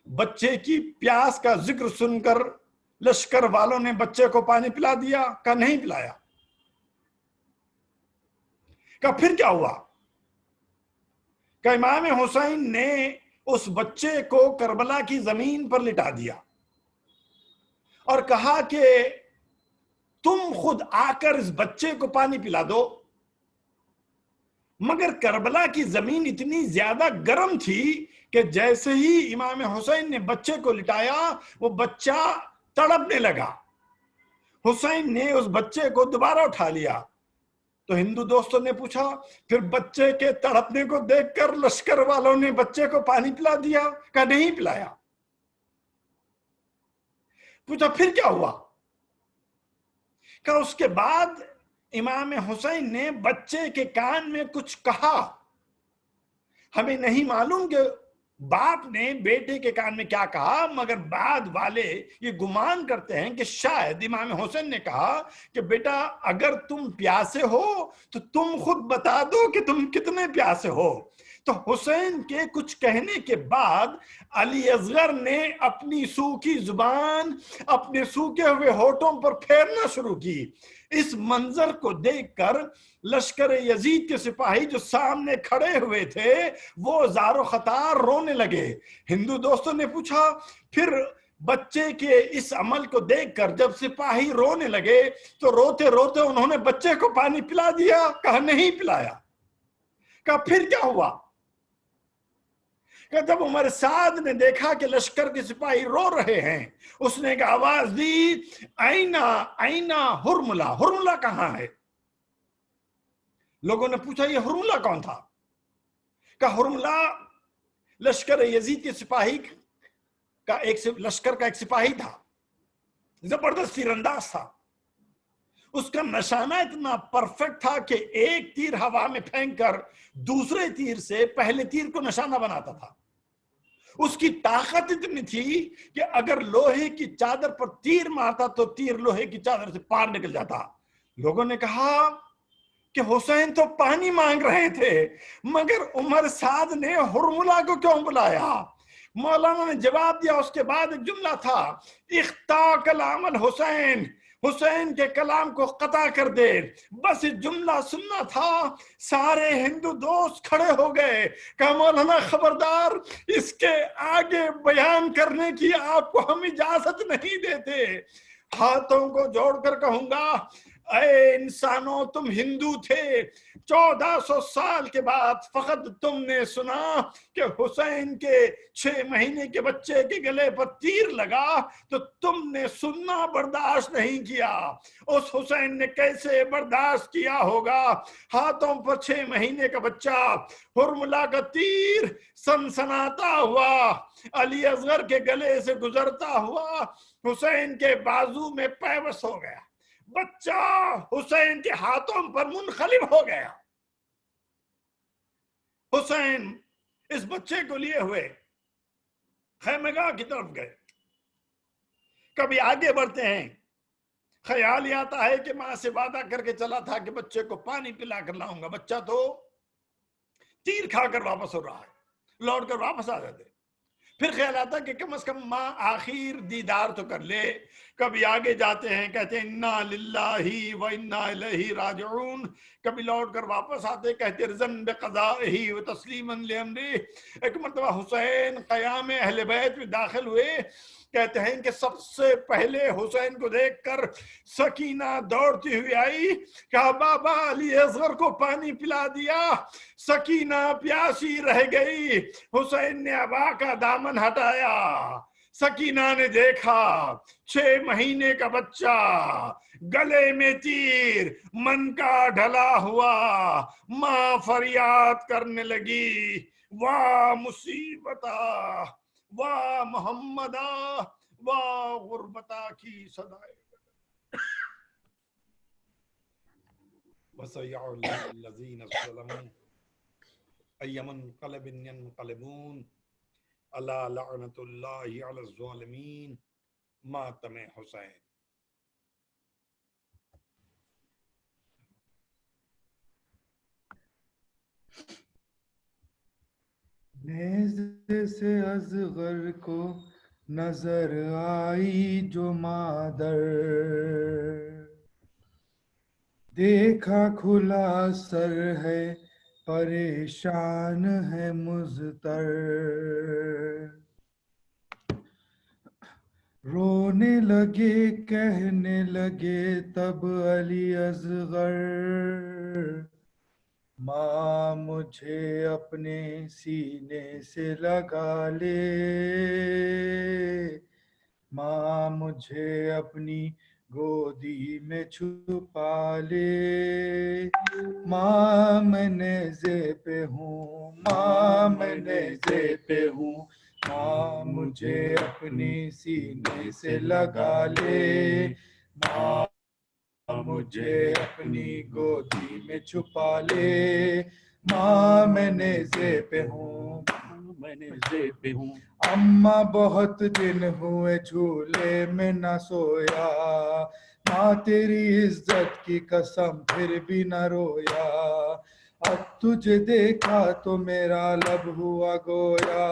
بچے کی پیاس کا ذکر سن کر لشکر والوں نے بچے کو پانی پلا دیا؟ کہ نہیں پلایا۔ کہ پھر کیا ہوا؟ کہ امام حسین نے اس بچے کو کربلا کی زمین پر لٹا دیا اور کہا کہ تم خود آ کر اس بچے کو پانی پلا دو۔ مگر کربلا کی زمین اتنی زیادہ گرم تھی کہ جیسے ہی امام حسین نے بچے کو لٹایا وہ بچہ تڑپنے لگا۔ حسین نے اس بچے کو دوبارہ اٹھا لیا۔ تو ہندو دوستوں نے پوچھا، پھر بچے کے تڑپنے کو دیکھ کر لشکر والوں نے بچے کو پانی پلا دیا؟ کہ نہیں پلایا۔ پوچھا پھر کیا ہوا؟ کہ اس کے بعد امام حسین نے بچے کے کان میں کچھ کہا۔ ہمیں نہیں معلوم کہ باپ نے بیٹے کے کان میں کیا کہا، مگر بعد والے یہ گمان کرتے ہیں کہ شاید امام حسین نے کہا کہ بیٹا اگر تم پیاسے ہو تو تم خود بتا دو کہ تم کتنے پیاسے ہو، تو حسین کے کچھ کہنے کے بعد علی اصغر نے اپنی سوکھی زبان اپنے سوکھے ہوئے ہونٹوں پر پھیرنا شروع کی۔ اس منظر کو دیکھ کر لشکر یزید کے سپاہی جو سامنے کھڑے ہوئے تھے وہ زار و خطار رونے لگے۔ ہندو دوستوں نے پوچھا پھر بچے کے اس عمل کو دیکھ کر جب سپاہی رونے لگے تو روتے روتے انہوں نے بچے کو پانی پلا دیا؟ کہا نہیں پلایا۔ کہا پھر کیا ہوا؟ کہ جب عمر سعد نے دیکھا کہ لشکر کے سپاہی رو رہے ہیں اس نے ایک آواز دی، اینا ہرملہ، ہرملہ کہاں ہے؟ لوگوں نے پوچھا یہ ہرملہ کون تھا؟ کہ ہرملہ لشکر یزید کے سپاہی کا لشکر کا ایک سپاہی تھا، زبردست تیر انداز تھا۔ اس کا نشانہ اتنا پرفیکٹ تھا کہ ایک تیر ہوا میں پھینک کر دوسرے تیر سے پہلے تیر کو نشانہ بناتا تھا۔ اس کی طاقت اتنی تھی کہ اگر لوہے کی چادر پر تیر مارتا تو تیر لوہے کی چادر سے پار نکل جاتا۔ لوگوں نے کہا کہ حسین تو پانی مانگ رہے تھے مگر عمر سعد نے ہرملہ کو کیوں بلایا؟ مولانا نے جواب دیا، اس کے بعد ایک جملہ تھا، اختا کلام الحسین، حسین کے کلام کو قطع کر دے۔ بس جملہ سننا تھا، سارے ہندو دوست کھڑے ہو گئے کہ مولانا خبردار، اس کے آگے بیان کرنے کی آپ کو ہم اجازت نہیں دیتے۔ ہاتھوں کو جوڑ کر کہوں گا، اے انسانوں تم ہندو تھے، 1400 سال کے بعد فقط تم نے سنا کہ حسین کے 6 مہینے کے بچے کے گلے پر تیر لگا تو تم نے سننا برداشت نہیں کیا۔ اس حسین نے کیسے برداشت کیا ہوگا؟ ہاتھوں پر 6 مہینے کا بچہ، ہرملہ کا تیر سنسناتا ہوا علی اصغر کے گلے سے گزرتا ہوا حسین کے بازو میں پیوست ہو گیا۔ بچہ حسین کے ہاتھوں پر منقلب ہو گیا۔ حسین اس بچے کو لیے ہوئے خیمگاہ کی طرف گئے۔ کبھی آگے بڑھتے ہیں، خیال یہ آتا ہے کہ ماں سے وعدہ کر کے چلا تھا کہ بچے کو پانی پلا کر لاؤں گا، بچہ تو تیر کھا کر واپس ہو رہا ہے، لوٹ کر واپس آ جاتے۔ پھر خیال آتا کہ کم از کم ماں آخر دیدار تو کر لے۔ کبھی آگے جاتے ہیں، کہتے ہیں انا للہ و انا الیہ راجعون، کبھی لوٹ کر واپس آتے کہتے رضن بقضائہ و تسلیما لامرہ۔ ایک مرتبہ حسین قیام اہل بیت میں داخل ہوئے، کہتے ہیں کہ سب سے پہلے حسین کو دیکھ کر سکینہ دوڑتی ہوئی آئی، کہا بابا علی اصغر کو پانی پلا دیا۔ سکینہ پیاسی رہ گئی، حسین نے ابا کا دامن ہٹایا، سکینہ نے دیکھا 6 مہینے کا بچہ، گلے میں تیر، من کا ڈھلا ہوا۔ ماں فریاد کرنے لگی، واہ مصیبتا، واہ محمدہ، واہ غربتہ کی صدائے۔ وَسَيَعْلَمُ الَّذِينَ ظَلَمُوا أَيَّ مُنقَلَبٍ يَنقَلِبُونَ أَلَا لَعْنَةُ اللَّهِ عَلَى الظَّالِمِينَ۔ ماتم حسین۔ نیزے سے اصغر کو نظر آئی جو مادر، دیکھا کھلا سر ہے پریشان ہے مضطر، رونے لگے کہنے لگے تب علی اصغر، ماں مجھے اپنے سینے سے لگا لے، ماں مجھے اپنی گودی میں چھپا لے، ماں میں نیزے پہ ہوں، ماں میں نیزے پہ ہوں، ماں مجھے اپنی سینے سے لگا لے، ماں مجھے اپنی گودی میں چھپا لے، ماں میں نیزے پہ ہوں، میں نیزے پہ ہوں، اماں بہت دن ہوئے جھولے میں نہ سویا، ماں تیری عزت کی قسم پھر بھی نہ رویا، اب تجھے دیکھا تو میرا لب ہوا گویا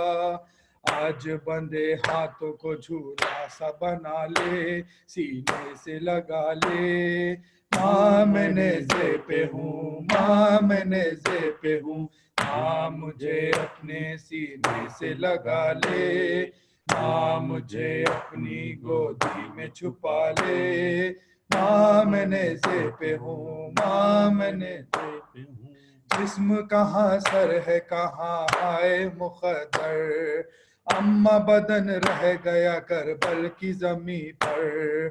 آج بندے ہاتھوں کو جھولا سا بنا لے سینے سے لگا لے ماں میں نیزے پہ ہوں ماں میں نیزے پہ ہوں ماں مجھے اپنے سینے سے لگا لے ماں مجھے اپنی گودی میں چھپا لے ماں میں نیزے پہ ہوں ماں میں نیزے پہ ہوں جسم کہاں سر ہے کہاں آئے مقدر اما بدن رہ گیا کربل کی زمین پر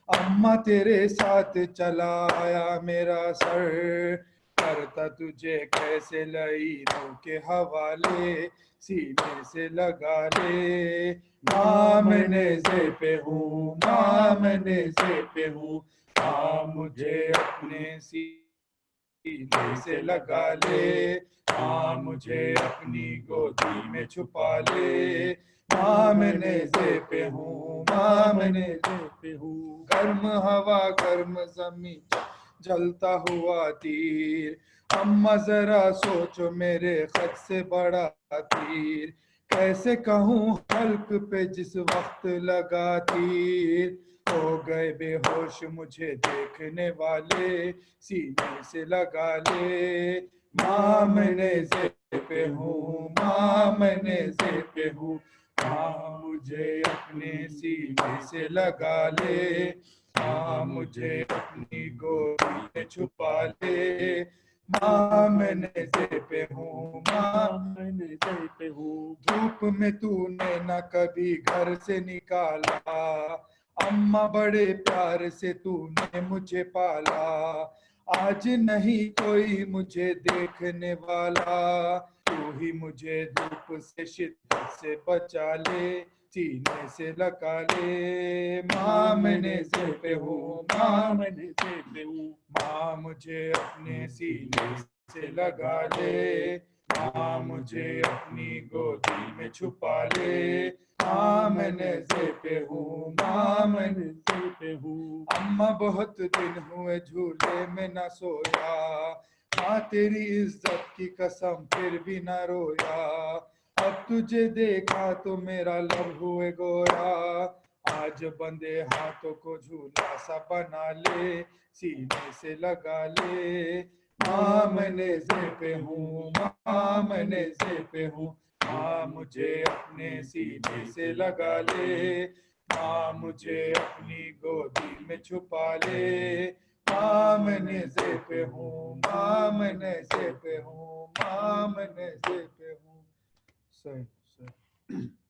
اما تیرے ساتھ چلا آیا میرا سر کرتا تجھے کیسے لعینوں کے حوالے سینے سے لگا لے ماں میں نیزے پہ ہوں ماں میں نیزے پہ ہوں ماں مجھے اپنے سینے سے لگا لے ماں مجھے اپنی گودی میں چھپا لے ماں میں نیزے پہ ہوں ماں میں نیزے پہ ہوں گرم ہوا گرم زمین جلتا ہوا تیر اما ذرا سوچو میرے خط سے بڑا تیر کیسے کہوں حلق پہ جس وقت لگا تیر ہو گئے بے ہوش مجھے دیکھنے والے سینے سے لگا لے ماں میں نیزے پہ ہوں ماں میں نیزے پہ ہوں ماں مجھے اپنے سینے سے لگا لے ماں مجھے اپنی گودی میں چھپا لے ماں میں نیزے پہ ہوں ماں میں نیزے پہ ہوں دھوپ میں تو نے نہ کبھی گھر سے نکالا اما بڑے پیار سے تو نے مجھے پالا آج نہیں کوئی مجھے دیکھنے والا تو ہی مجھے دھوپ سے شدت سے بچا لے سینے سے لگا لے ماں میں نیزے پہ ہوں ماں میں نیزے پہ ہوں ماں مجھے اپنے سینے سے لگا لے ماں مجھے اپنی گودی میں چھپا لے ماں میں نیزے پہ ہوں ماں میں نیزے پہ ہوں اما بہت دن ہوئے جھولے میں نہ سویا ماں تیری عزت کی قسم پھر بھی نہ رویا اب تجھے دیکھا تو میرا لب ہوئے گویا آج بندے ہاتھوں کو جھولا سا بنا لے سینے سے لگا لے ماں میں نیزے پہ ہوں ماں میں نیزے پہ ہوں ماں مجھے اپنے سینے سے لگا لے ماں مجھے اپنی گودی میں چھپا لے ماں میں نیزے پہ ہوں ماں میں نیزے پہ ہوں ماں میں نیزے پہ ہوں صحیح